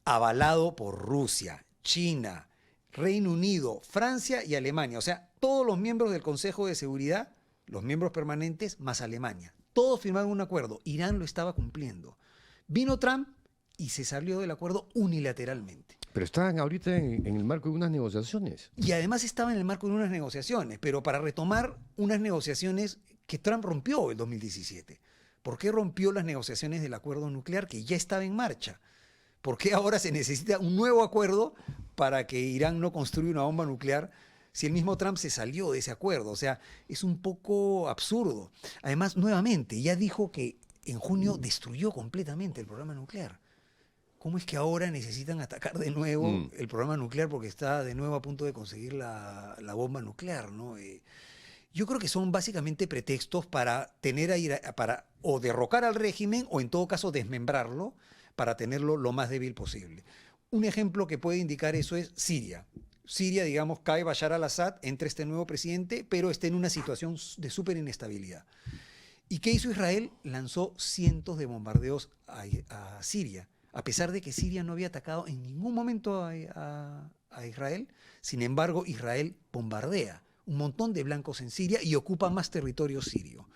avalado por Rusia, China, Reino Unido, Francia y Alemania. O sea, todos los miembros del Consejo de Seguridad, los miembros permanentes, más Alemania. Todos firmaron un acuerdo. Irán lo estaba cumpliendo. Vino Trump y se salió del acuerdo unilateralmente. Pero están ahorita en el marco de unas negociaciones. Y además estaba en el marco de unas negociaciones, pero para retomar unas negociaciones que Trump rompió el 2017. ¿Por qué rompió las negociaciones del acuerdo nuclear que ya estaba en marcha? ¿Por qué ahora se necesita un nuevo acuerdo para que Irán no construya una bomba nuclear si el mismo Trump se salió de ese acuerdo? O sea, es un poco absurdo. Además, nuevamente, ya dijo que en junio destruyó completamente el programa nuclear. ¿Cómo es que ahora necesitan atacar de nuevo el programa nuclear porque está de nuevo a punto de conseguir la bomba nuclear, ¿no? Yo creo que son básicamente pretextos para para o derrocar al régimen o en todo caso desmembrarlo para tenerlo lo más débil posible. Un ejemplo que puede indicar eso es Siria. Siria, digamos, cae Bashar al-Assad, entra este nuevo presidente, pero está en una situación de súper inestabilidad. ¿Y qué hizo Israel? Lanzó cientos de bombardeos a Siria, a pesar de que Siria no había atacado en ningún momento a Israel. Sin embargo, Israel bombardea un montón de blancos en Siria y ocupa más territorio sirio.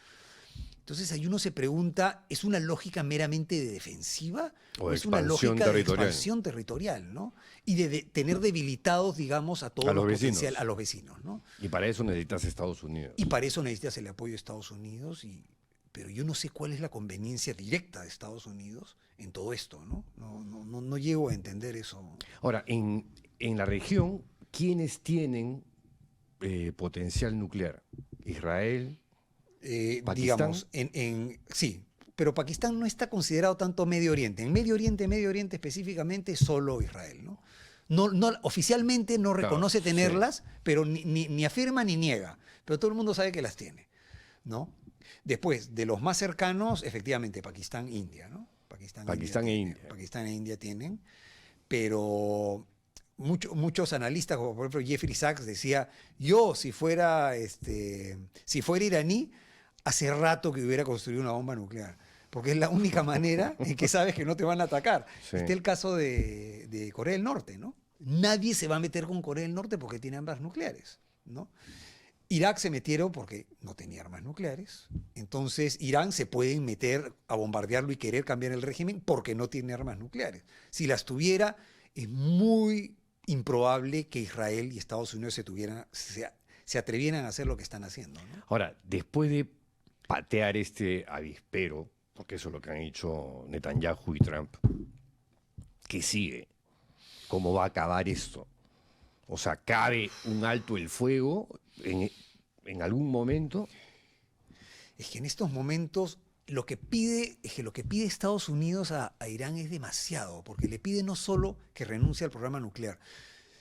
Entonces ahí uno se pregunta, ¿es una lógica meramente de defensiva O es una expansión lógica de territorial. expansión territorial, ¿no? Y de tener debilitados, digamos, a todos A los vecinos. a los vecinos, ¿no? Y para eso necesitas Estados Unidos. Y para eso necesitas el apoyo de Estados Unidos, pero yo no sé cuál es la conveniencia directa de Estados Unidos en todo esto, ¿no? No llego a entender eso. Ahora, en la región, ¿quiénes tienen potencial nuclear? Israel, ¿Pakistán? Digamos, sí, pero Pakistán no está considerado tanto Medio Oriente. En Medio Oriente específicamente, solo Israel, ¿no? Oficialmente no Claro, reconoce sí. tenerlas, pero ni afirma ni niega. Pero todo el mundo sabe que las tiene, ¿no? Después, de los más cercanos, efectivamente, Pakistán, India, ¿no? Pakistán e India. Pakistán e India tienen, pero muchos analistas, como por ejemplo Jeffrey Sachs, decía, yo si fuera iraní, hace rato que hubiera construido una bomba nuclear, porque es la única manera en que sabes que no te van a atacar. Sí. Está el caso de Corea del Norte, ¿no? Nadie se va a meter con Corea del Norte porque tiene armas nucleares, ¿no? Irak se metieron porque no tenía armas nucleares. Entonces, Irán se puede meter a bombardearlo y querer cambiar el régimen porque no tiene armas nucleares. Si las tuviera, es muy improbable que Israel y Estados Unidos se atrevieran a hacer lo que están haciendo, ¿no? Ahora, después de patear este avispero, porque eso es lo que han hecho Netanyahu y Trump, ¿qué sigue? ¿Cómo va a acabar esto? O sea, ¿cabe un alto el fuego en algún momento? Es que en estos momentos lo que pide Estados Unidos a Irán es demasiado, porque le pide no solo que renuncie al programa nuclear,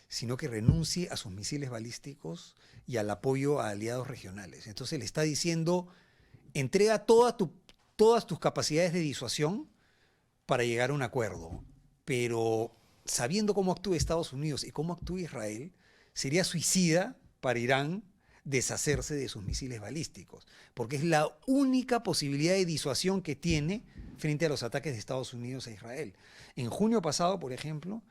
sino que renuncie a sus misiles balísticos y al apoyo a aliados regionales. Entonces le está diciendo, entrega toda todas tus capacidades de disuasión para llegar a un acuerdo. Pero sabiendo cómo actúa Estados Unidos y cómo actúa Israel, sería suicida para Irán deshacerse de sus misiles balísticos, porque es la única posibilidad de disuasión que tiene frente a los ataques de Estados Unidos a Israel. En junio pasado, por ejemplo,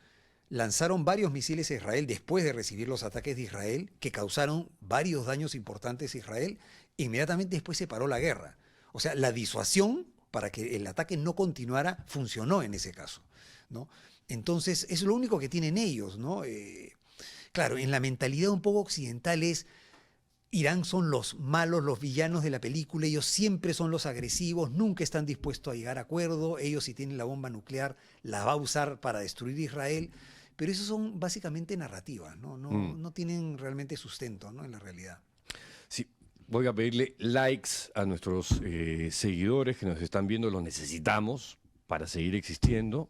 lanzaron varios misiles a Israel después de recibir los ataques de Israel, que causaron varios daños importantes a Israel. Inmediatamente después se paró la guerra. O sea, la disuasión para que el ataque no continuara funcionó en ese caso, ¿no? Entonces, es lo único que tienen ellos, ¿no? Claro, en la mentalidad un poco occidental es Irán son los malos, los villanos de la película, ellos siempre son los agresivos, nunca están dispuestos a llegar a acuerdo, ellos si tienen la bomba nuclear la va a usar para destruir Israel, pero eso son básicamente narrativas, ¿no? No tienen realmente sustento, ¿no?, en la realidad. Sí, voy a pedirle likes a nuestros seguidores que nos están viendo, los necesitamos para seguir existiendo.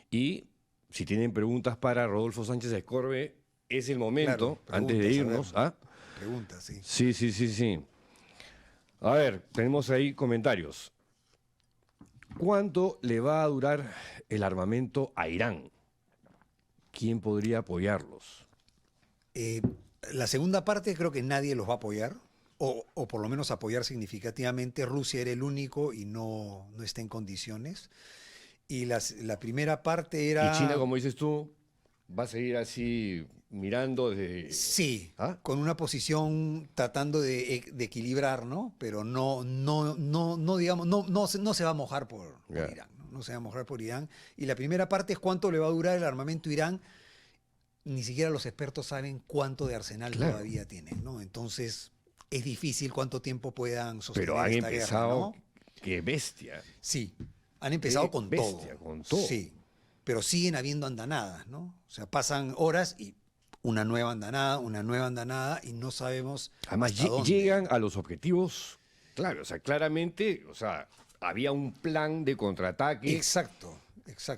Y si tienen preguntas para Rodolfo Sánchez Escorbe, es el momento, Claro, antes de irnos. Preguntas, sí. Sí. A ver, tenemos ahí comentarios. ¿Cuánto le va a durar el armamento a Irán? ¿Quién podría apoyarlos? La segunda parte creo que nadie los va a apoyar, o por lo menos apoyar significativamente. Rusia era el único y no está en condiciones. Y la primera parte era... Y China, como dices tú, va a seguir así mirando desde... Sí, ¿Ah? con una posición tratando de equilibrar, ¿no? Pero digamos, no se va a mojar por Ya. Irán, ¿no? No se va a mojar por Irán. Y la primera parte es cuánto le va a durar el armamento a Irán. Ni siquiera los expertos saben cuánto de arsenal Claro. todavía tienen, ¿no? Entonces, es difícil cuánto tiempo puedan sostener Pero han esta guerra, empezado... ¿no? ¡Qué bestia! Sí, han empezado Qué con bestia, todo. con todo. Sí, pero siguen habiendo andanadas, ¿no? O sea, pasan horas y una nueva andanada y no sabemos Además, hasta dónde. llegan a los objetivos, claro, o sea, claramente, o sea, había un plan de contraataque Exacto.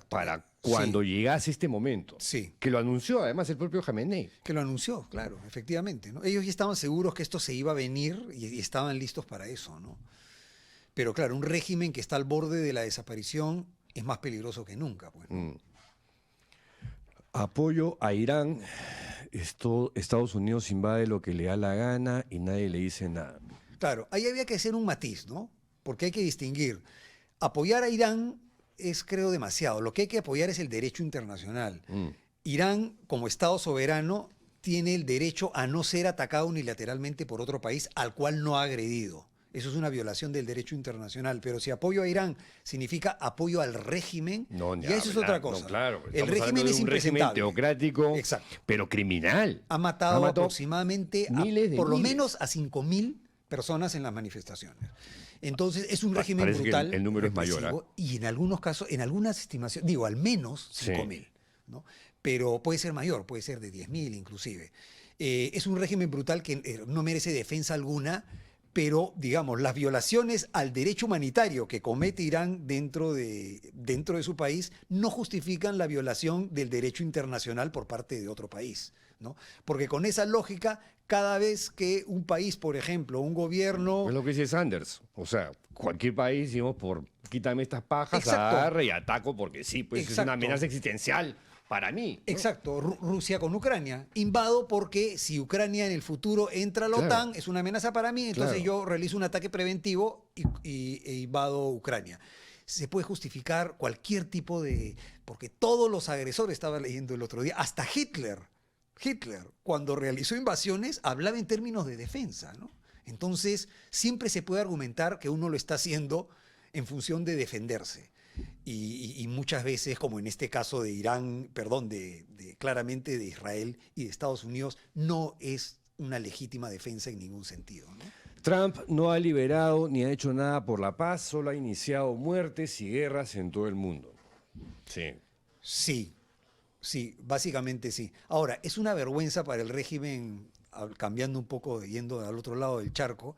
para cuando Sí, llegase este momento. Sí. Que lo anunció además el propio Jamenei. que lo anunció, claro, efectivamente, ¿no? Ellos ya estaban seguros que esto se iba a venir y estaban listos para eso, ¿no? Pero claro, un régimen que está al borde de la desaparición es más peligroso que nunca, pues, ¿no? Apoyo a Irán. Estados Unidos invade lo que le da la gana y nadie le dice nada. Claro, ahí había que hacer un matiz, ¿no? Porque hay que distinguir. Apoyar a Irán es, creo, demasiado. Lo que hay que apoyar es el derecho internacional. Irán, como Estado soberano, tiene el derecho a no ser atacado unilateralmente por otro país al cual no ha agredido. Eso es una violación del derecho internacional. Pero si apoyo a Irán significa apoyo al régimen, No, ni ya eso es hablar, otra cosa. no, claro, El estamos hablando régimen de es un régimen impresentable. teocrático, Exacto. pero criminal. Ha matado matado aproximadamente miles de por lo miles. menos a 5.000 personas en las manifestaciones. Entonces es un régimen Parece que brutal. el número es mayor, represivo, y en algunos casos, en algunas estimaciones, digo, al menos Sí. 5.000, ¿no? Pero puede ser mayor, puede ser de 10.000 inclusive. Es un régimen brutal que no merece defensa alguna, pero, digamos, las violaciones al derecho humanitario que comete Irán dentro de su país no justifican la violación del derecho internacional por parte de otro país, ¿no? Porque con esa lógica, cada vez que un país, por ejemplo, un gobierno... Es lo que dice Sanders. O sea, cualquier país, digamos, por quítame estas pajas, Exacto. agarre y ataco porque sí, pues es Exacto. una amenaza existencial para mí, ¿no? Exacto, Rusia con Ucrania. Invado porque si Ucrania en el futuro entra a la Claro. OTAN, es una amenaza para mí, entonces Claro. yo realizo un ataque preventivo e invado Ucrania. Se puede justificar cualquier tipo de... Porque todos los agresores, estaba leyendo el otro día, hasta Hitler, cuando realizó invasiones, hablaba en términos de defensa, ¿no? Entonces, siempre se puede argumentar que uno lo está haciendo en función de defenderse. Y muchas veces, como en este caso de Irán, perdón, claramente de Israel y de Estados Unidos, no es una legítima defensa en ningún sentido, ¿no? Trump no ha liberado ni ha hecho nada por la paz, solo ha iniciado muertes y guerras en todo el mundo. Sí. Sí, básicamente sí. Ahora, es una vergüenza para el régimen, cambiando un poco, yendo al otro lado del charco,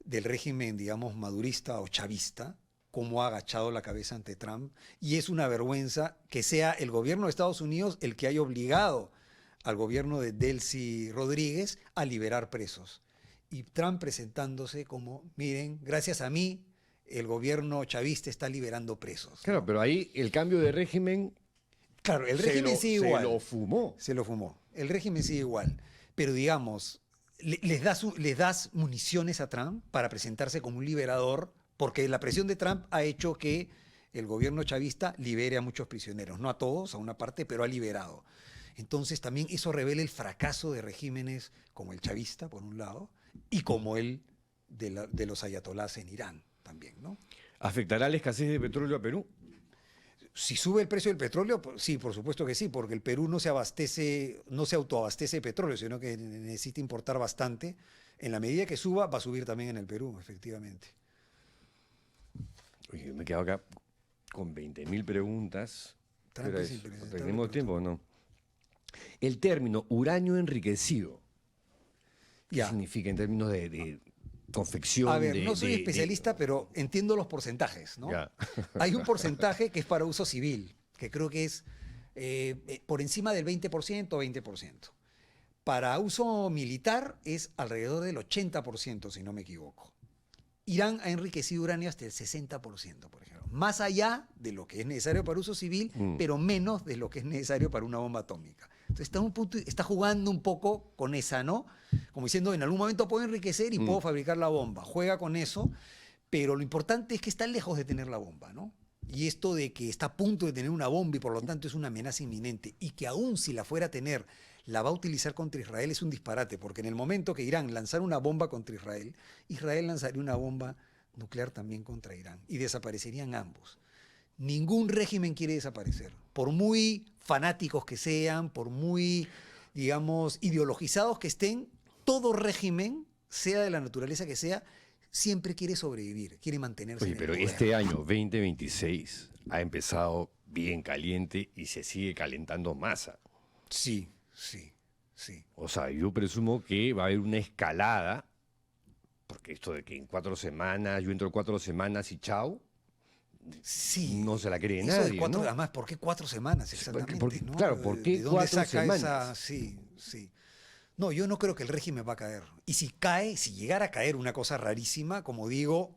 del régimen, digamos, madurista o chavista, cómo ha agachado la cabeza ante Trump, y es una vergüenza que sea el gobierno de Estados Unidos el que haya obligado al gobierno de Delcy Rodríguez a liberar presos. Y Trump presentándose como, miren, gracias a mí, el gobierno chavista está liberando presos. Claro, ¿no? pero ahí el cambio de régimen Claro, el régimen sigue igual. se lo fumó. Se lo fumó. El régimen sigue igual. Pero digamos, les das municiones a Trump para presentarse como un liberador, porque la presión de Trump ha hecho que el gobierno chavista libere a muchos prisioneros. No a todos, a una parte, pero ha liberado. Entonces también eso revela el fracaso de regímenes como el chavista, por un lado, y como el de los ayatolás en Irán también, ¿no? ¿Afectará la escasez de petróleo a Perú? Si sube el precio del petróleo, sí, por supuesto que sí, porque el Perú no se autoabastece de petróleo, sino que necesita importar bastante. En la medida que suba, va a subir también en el Perú, efectivamente. Oye, me quedo acá con 20.000 preguntas. Trump ¿Qué hora es es? impresentable, ¿Tenemos pero- tiempo o no? El término uranio enriquecido, ¿qué Ya. significa en términos de confección? A ver, de- no soy de- especialista, pero entiendo los porcentajes, ¿no? Ya. Hay un porcentaje que es para uso civil, que creo que es por encima del 20% o 20%. Para uso militar es alrededor del 80%, si no me equivoco. Irán ha enriquecido uranio hasta el 60%, por ejemplo. Más allá de lo que es necesario para uso civil, pero menos de lo que es necesario para una bomba atómica. Entonces está jugando un poco con esa, ¿no? Como diciendo, en algún momento puedo enriquecer y puedo fabricar la bomba. Juega con eso, pero lo importante es que está lejos de tener la bomba, ¿no? Y esto de que está a punto de tener una bomba y por lo tanto es una amenaza inminente y que aún si la fuera a tener, la va a utilizar contra Israel es un disparate, porque en el momento que Irán lanzara una bomba contra Israel, Israel lanzaría una bomba nuclear también contra Irán y desaparecerían ambos. Ningún régimen quiere desaparecer, por muy fanáticos que sean, por muy, digamos, ideologizados que estén, todo régimen, sea de la naturaleza que sea, siempre quiere sobrevivir, quiere mantenerse Oye, en el pero poder. este año 2026 ha empezado bien caliente y se sigue calentando masa. Sí, sí, sí. O sea, yo presumo que va a haber una escalada, porque esto de que en 4 semanas, yo entro 4 semanas y chao, Sí. no se la cree Eso nadie, de cuatro, ¿no? además, ¿por qué 4 semanas exactamente? porque, ¿no? claro, ¿por qué ¿De dónde 4 saca esa? semanas? Sí, sí. No, yo no creo que el régimen va a caer. Y si cae, si llegara a caer una cosa rarísima, como digo,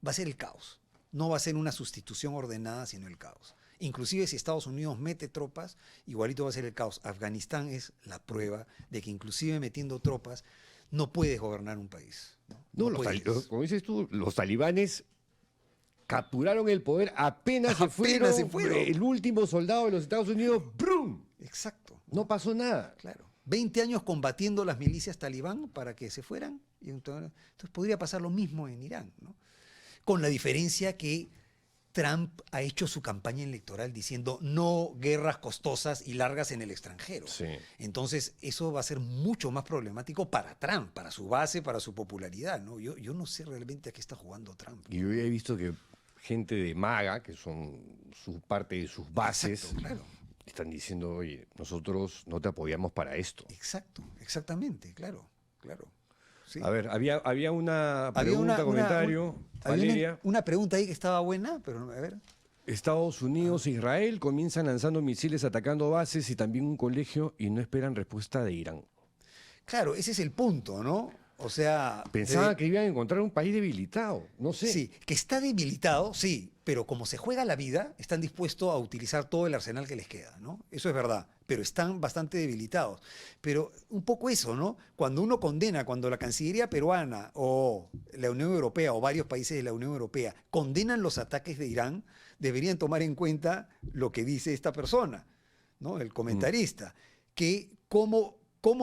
va a ser el caos. No va a ser una sustitución ordenada, sino el caos. Inclusive si Estados Unidos mete tropas, igualito va a ser el caos. Afganistán es la prueba de que inclusive metiendo tropas no puedes gobernar un país. No, No puedes. como dices tú, los talibanes capturaron el poder apenas se Apenas fueron, se fueron. el último soldado de los Estados Unidos, ¡brum! Exacto. No pasó nada. Claro. 20 años combatiendo las milicias talibán para que se fueran. Y entonces podría pasar lo mismo en Irán, ¿no? Con la diferencia que Trump ha hecho su campaña electoral diciendo no guerras costosas y largas en el extranjero. Sí. Entonces eso va a ser mucho más problemático para Trump, para su base, para su popularidad, ¿no? Yo no sé realmente a qué está jugando Trump. Y yo ya he visto que gente de MAGA, que son parte de sus bases, Exacto, claro. están diciendo, oye, nosotros no te apoyamos para esto. Exacto, exactamente, claro, claro. Sí. A ver, había una Había pregunta, comentario. había Valeria. una pregunta ahí que estaba buena, pero a ver. Estados Unidos e Israel comienzan lanzando misiles atacando bases y también un colegio y no esperan respuesta de Irán. Claro, ese es el punto, ¿no? O sea, Pensaban que iban a encontrar un país debilitado, no sé. sí, que está debilitado, sí, pero como se juega la vida, están dispuestos a utilizar todo el arsenal que les queda, ¿no? Eso es verdad, pero están bastante debilitados. Pero un poco eso, ¿no? Cuando uno condena, cuando la Cancillería peruana o la Unión Europea o varios países de la Unión Europea condenan los ataques de Irán, deberían tomar en cuenta lo que dice esta persona, ¿no? El comentarista, que ¿cómo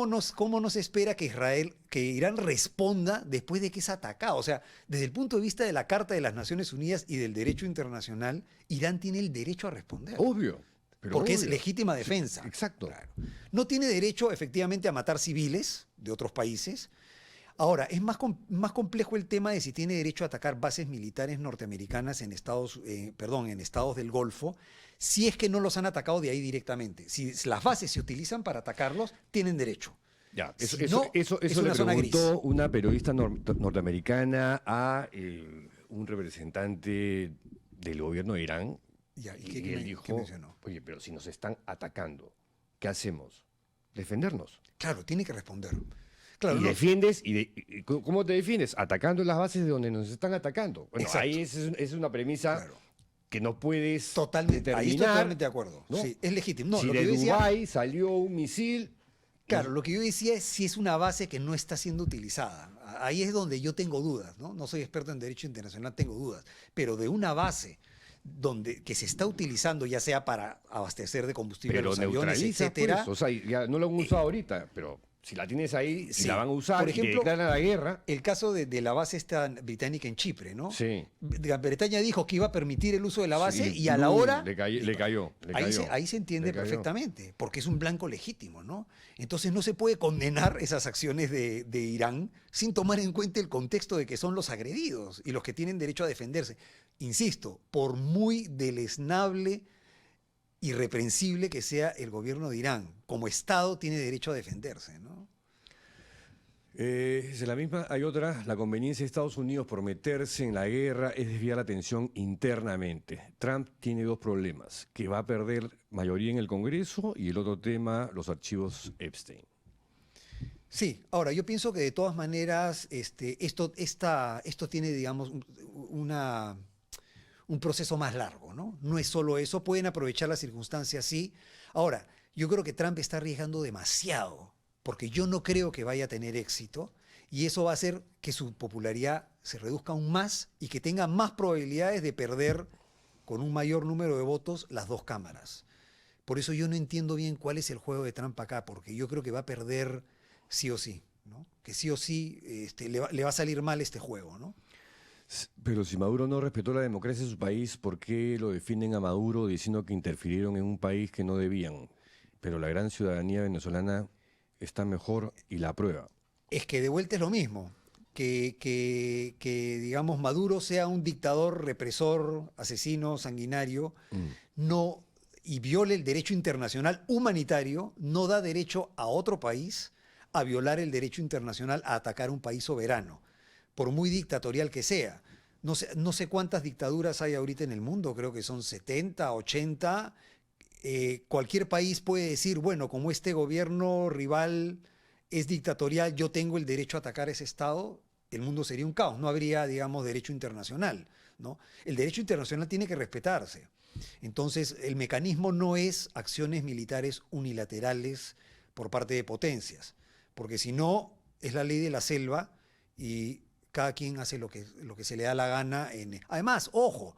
no se espera que Irán responda después de que es atacado? O sea, desde el punto de vista de la Carta de las Naciones Unidas y del derecho internacional, Irán tiene el derecho a responder. Obvio. Pero Porque es obvio. legítima defensa. Exacto. Claro. No tiene derecho efectivamente a matar civiles de otros países. Ahora, es más complejo el tema de si tiene derecho a atacar bases militares norteamericanas en estados del Golfo, si es que no los han atacado de ahí directamente. Si las bases se utilizan para atacarlos, tienen derecho. Ya, eso, Si eso, no, eso, es eso le una zona gris. preguntó una periodista norteamericana a un representante del gobierno de Irán. Ya, ¿y Y qué él dijo, mencionó? oye, pero si nos están atacando, ¿qué hacemos? Defendernos. Claro, tiene que responder. Claro, y no. defiendes, ¿cómo te defiendes? Atacando las bases de donde nos están atacando. Bueno, Exacto. ahí es una premisa Claro. que no puedes Totalmente, ahí estoy determinar, totalmente de acuerdo. ¿no? Sí, es legítimo. No, Si lo que de yo decía, Dubái salió un misil, claro, lo que yo decía es si es una base que no está siendo utilizada. Ahí es donde yo tengo dudas, ¿no? No soy experto en derecho internacional, tengo dudas. Pero de una base que se está utilizando, ya sea para abastecer de combustible a pero los aviones, neutraliza, etcétera. pues. O sea, ya no lo han usado ahorita, pero si la tienes ahí y sí. la van a usar Por y te ejemplo, declaran la guerra, El caso de la base esta británica en Chipre, ¿no? sí. Gran Bretaña dijo que iba a permitir el uso de la base Sí, y a la hora... le cayó. Ahí se entiende Le cayó. perfectamente, porque es un blanco legítimo, ¿no? Entonces no se puede condenar esas acciones de Irán sin tomar en cuenta el contexto de que son los agredidos y los que tienen derecho a defenderse. Insisto, por muy deleznable, irreprensible que sea el gobierno de Irán, como Estado tiene derecho a defenderse, ¿no? Es la misma, hay otra, la conveniencia de Estados Unidos por meterse en la guerra es desviar la atención internamente. Trump tiene dos problemas, que va a perder mayoría en el Congreso y el otro tema, los archivos Epstein. Sí, ahora yo pienso que de todas maneras esto tiene, digamos, un proceso más largo, ¿no? No es solo eso, pueden aprovechar las circunstancias, sí. Ahora, yo creo que Trump está arriesgando demasiado, porque yo no creo que vaya a tener éxito, y eso va a hacer que su popularidad se reduzca aún más y que tenga más probabilidades de perder con un mayor número de votos las dos cámaras. Por eso yo no entiendo bien cuál es el juego de Trump acá, porque yo creo que va a perder sí o sí, ¿no? Que sí o sí le va a salir mal este juego, ¿no? Pero si Maduro no respetó la democracia de su país, ¿por qué lo defienden a Maduro diciendo que interfirieron en un país que no debían? Pero la gran ciudadanía venezolana está mejor y la aprueba. Es que de vuelta es lo mismo. Digamos, Maduro sea un dictador, represor, asesino, sanguinario, no, y viole el derecho internacional humanitario, no da derecho a otro país a violar el derecho internacional a atacar un país soberano, por muy dictatorial que sea. No sé cuántas dictaduras hay ahorita en el mundo, creo que son 70, 80. Cualquier país puede decir, bueno, como este gobierno rival es dictatorial, yo tengo el derecho a atacar a ese Estado, el mundo sería un caos, no habría, digamos, derecho internacional, ¿no? El derecho internacional tiene que respetarse. Entonces, el mecanismo no es acciones militares unilaterales por parte de potencias, porque si no, es la ley de la selva y cada quien hace lo que se le da la gana. Además, ojo,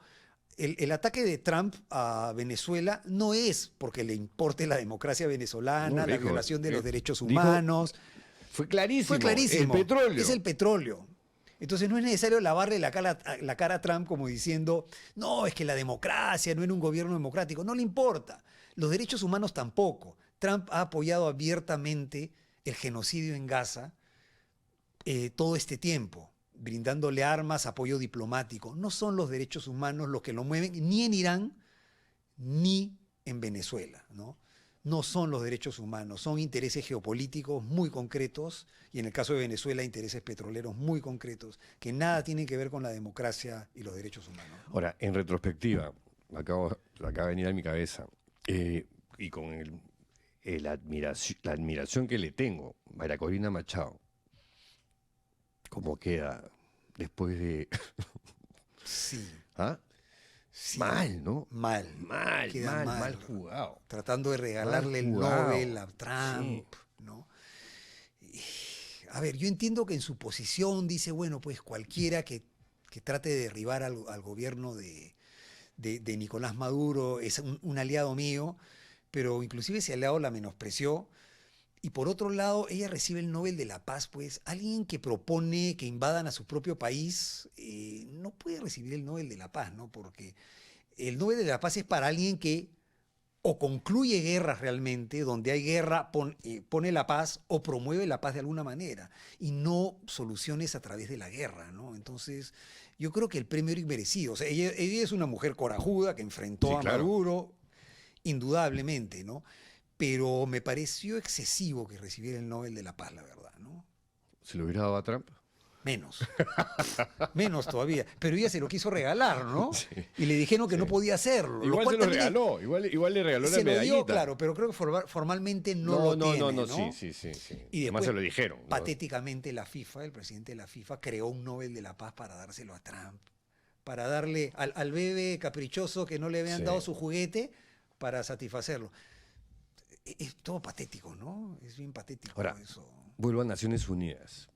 el ataque de Trump a Venezuela no es porque le importe la democracia venezolana, la violación de los derechos humanos. Fue clarísimo. Fue clarísimo. El petróleo. Es el petróleo. Entonces no es necesario lavarle la cara a Trump como diciendo, no, es que la democracia no era un gobierno democrático. No le importa. Los derechos humanos tampoco. Trump ha apoyado abiertamente el genocidio en Gaza todo este tiempo, brindándole armas, apoyo diplomático. No son los derechos humanos los que lo mueven, ni en Irán, ni en Venezuela, ¿no? No son los derechos humanos, son intereses geopolíticos muy concretos, y en el caso de Venezuela, intereses petroleros muy concretos, que nada tienen que ver con la democracia y los derechos humanos, ¿no? Ahora, en retrospectiva, acaba de venir a mi cabeza, y con la admiración que le tengo, María Corina Machado, ¿cómo queda después de...? Sí. ¿Ah? Sí. Mal, ¿no? Mal. Queda Mal jugado. Tratando de regalarle el jugado. Nobel a Trump, Sí. ¿no? A ver, yo entiendo que en su posición dice, bueno, pues cualquiera que trate de derribar al gobierno de Nicolás Maduro es un aliado mío, pero inclusive ese aliado la menospreció. Y por otro lado, ella recibe el Nobel de la Paz, pues alguien que propone que invadan a su propio país no puede recibir el Nobel de la Paz, ¿no? Porque el Nobel de la Paz es para alguien que o concluye guerras realmente, donde hay guerra, pone la paz o promueve la paz de alguna manera, y no soluciones a través de la guerra, ¿no? Entonces, yo creo que el premio era inmerecido. O sea, ella es una mujer corajuda que enfrentó a Maduro, indudablemente, ¿no? Pero me pareció excesivo que recibiera el Nobel de la Paz, la verdad, ¿no? ¿Se lo hubiera dado a Trump? Menos. Menos todavía. Pero ella se lo quiso regalar, ¿no? Sí. Y le dijeron que no podía hacerlo. Igual cual se lo también regaló, igual le regaló la se lo medallita. dio, claro, pero creo que formalmente no lo tiene, ¿no? Sí. Y Además después, se lo dijeron, ¿no? patéticamente, la FIFA, el presidente de la FIFA, creó un Nobel de la Paz para dárselo a Trump. Para darle al bebé caprichoso que no le habían Sí. dado su juguete para satisfacerlo. Es todo patético, ¿no? Es bien patético Ahora, eso. vuelvo a Naciones Unidas.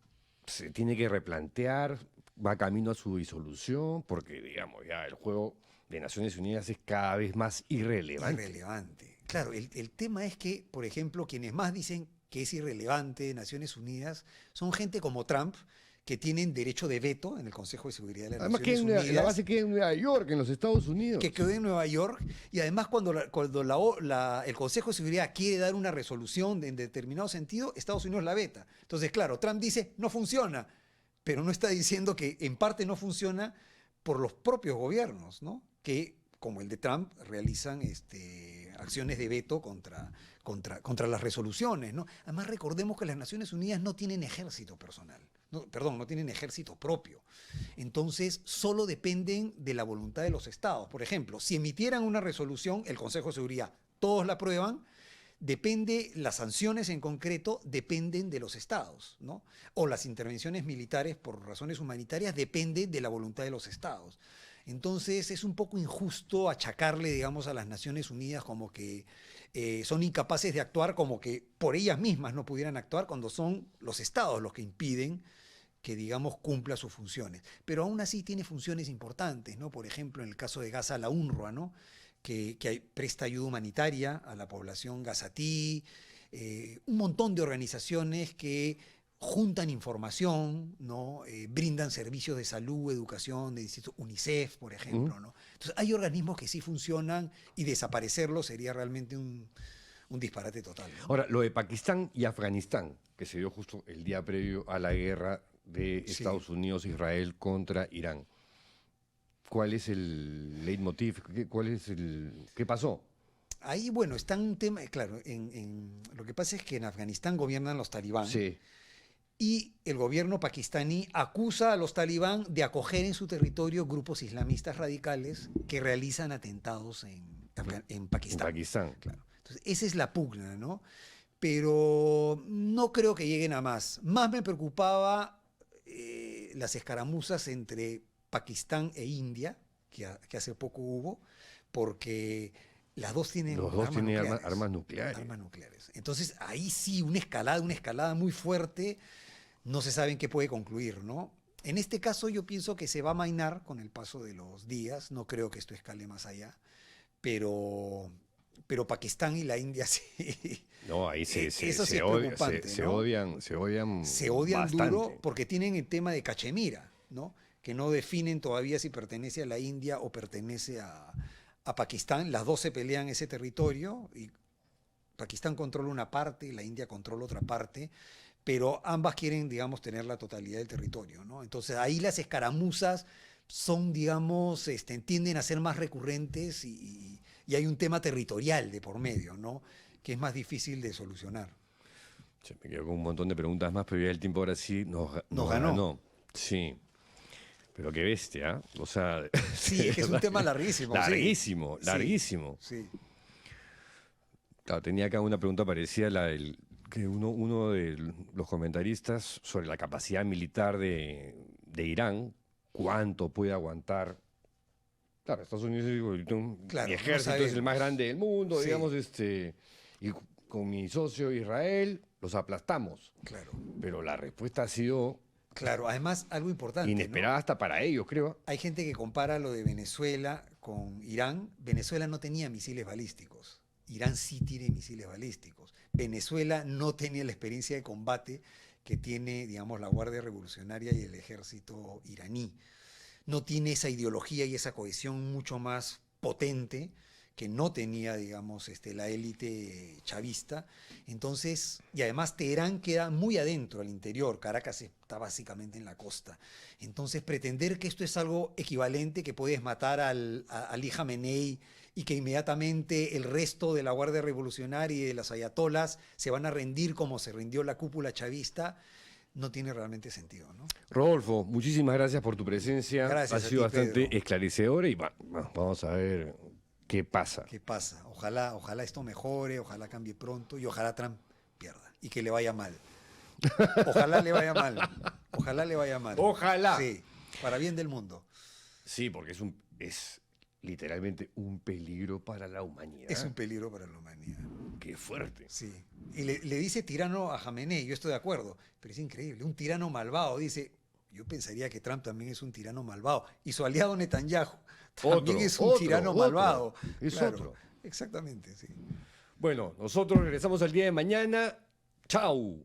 Se tiene que replantear, va camino a su disolución, porque, digamos, ya el juego de Naciones Unidas es cada vez más irrelevante. Irrelevante. Claro, el tema es que, por ejemplo, quienes más dicen que es irrelevante Naciones Unidas son gente como Trump, que tienen derecho de veto en el Consejo de Seguridad de las Además, Naciones Unidas. la base queda en Nueva York, en los Estados Unidos. Que quedó en Nueva York, y además cuando el Consejo de Seguridad quiere dar una resolución en determinado sentido, Estados Unidos la veta. Entonces, claro, Trump dice, no funciona, pero no está diciendo que en parte no funciona por los propios gobiernos, ¿no? Que, como el de Trump, realizan acciones de veto contra las resoluciones, ¿no? Además, recordemos que las Naciones Unidas no tienen ejército personal. No tienen ejército propio. Entonces, solo dependen de la voluntad de los estados. Por ejemplo, si emitieran una resolución, el Consejo de Seguridad, todos la aprueban, las sanciones en concreto dependen de los estados, ¿no? O las intervenciones militares por razones humanitarias dependen de la voluntad de los estados. Entonces, es un poco injusto achacarle, digamos, a las Naciones Unidas como que son incapaces de actuar, como que por ellas mismas no pudieran actuar, cuando son los estados los que impiden que, digamos, cumpla sus funciones. Pero aún así tiene funciones importantes, ¿no? Por ejemplo, en el caso de Gaza, la UNRWA, ¿no? Que presta ayuda humanitaria a la población gazatí, un montón de organizaciones que juntan información, ¿no? Brindan servicios de salud, educación, de UNICEF, por ejemplo, ¿no? Entonces, hay organismos que sí funcionan y desaparecerlos sería realmente un disparate total, ¿no? Ahora, lo de Pakistán y Afganistán, que se dio justo el día previo a la guerra de Sí. Estados Unidos e Israel contra Irán. ¿Cuál es el leitmotiv? ¿Qué pasó? Ahí, bueno, está un tema, claro, lo que pasa es que en Afganistán gobiernan los talibán. Sí. Y el gobierno pakistaní acusa a los talibán de acoger en su territorio grupos islamistas radicales que realizan atentados en Pakistán. En Pakistán. Claro. Entonces, esa es la pugna, ¿no? Pero no creo que lleguen a más. Más me preocupaba las escaramuzas entre Pakistán e India, que hace poco hubo, porque las dos tienen Los dos tienen nucleares. armas nucleares. Armas nucleares. Entonces, ahí sí, una escalada muy fuerte, no se sabe en qué puede concluir, ¿no? En este caso yo pienso que se va a amainar con el paso de los días, no creo que esto escale más allá, pero Pakistán y la India sí. No, ahí Eso sí se es preocupante, se ¿no? odian Se odian bastante. duro porque tienen el tema de Cachemira, ¿no? Que no definen todavía si pertenece a la India o pertenece a Pakistán. Las dos se pelean ese territorio y Pakistán controla una parte, la India controla otra parte, pero ambas quieren, digamos, tener la totalidad del territorio, ¿no? Entonces ahí las escaramuzas son, digamos, tienden a ser más recurrentes y hay un tema territorial de por medio, ¿no? Que es más difícil de solucionar. Sí, me quedo con un montón de preguntas más, pero ya el tiempo ahora sí nos ganó. Sí. Pero qué bestia, ¿eh? O sea, Sí, es que es un tema larguísimo. larguísimo, sí. larguísimo. Sí. Claro, tenía acá una pregunta parecida a que uno de los comentaristas sobre la capacidad militar de Irán, cuánto puede aguantar. Claro, Estados Unidos, Claro, mi no ejército es el sabemos. más grande del mundo, Sí. digamos, y con mi socio Israel los aplastamos. Claro. Pero la respuesta ha sido Claro, además algo importante, ¿no? inesperada hasta para ellos, creo. Hay gente que compara lo de Venezuela con Irán. Venezuela no tenía misiles balísticos. Irán sí tiene misiles balísticos. Venezuela no tenía la experiencia de combate que tiene, digamos, la Guardia Revolucionaria y el ejército iraní. No tiene esa ideología y esa cohesión mucho más potente que no tenía, digamos, la élite chavista. Entonces, y además Teherán queda muy adentro, al interior. Caracas está básicamente en la costa. Entonces, pretender que esto es algo equivalente, que puedes matar al Ali Jamenei y que inmediatamente el resto de la Guardia Revolucionaria y de las ayatolas se van a rendir como se rindió la cúpula chavista, no tiene realmente sentido, ¿no? Rodolfo, muchísimas gracias por tu presencia. Gracias Ha a sido ti, bastante Pedro. esclarecedora y vamos a ver qué pasa. ¿Qué pasa? Ojalá esto mejore, ojalá cambie pronto y ojalá Trump pierda y que le vaya mal. Ojalá le vaya mal. Ojalá le vaya mal. Ojalá. Sí, para bien del mundo. Sí, porque es literalmente un peligro para la humanidad. Es un peligro para la humanidad. Qué fuerte. Sí. Y le dice tirano a Jamenei, yo estoy de acuerdo, pero es increíble, un tirano malvado. Dice, yo pensaría que Trump también es un tirano malvado. Y su aliado Netanyahu también es un tirano malvado. Es Claro, otro. Exactamente, sí. Bueno, nosotros regresamos al día de mañana. Chau.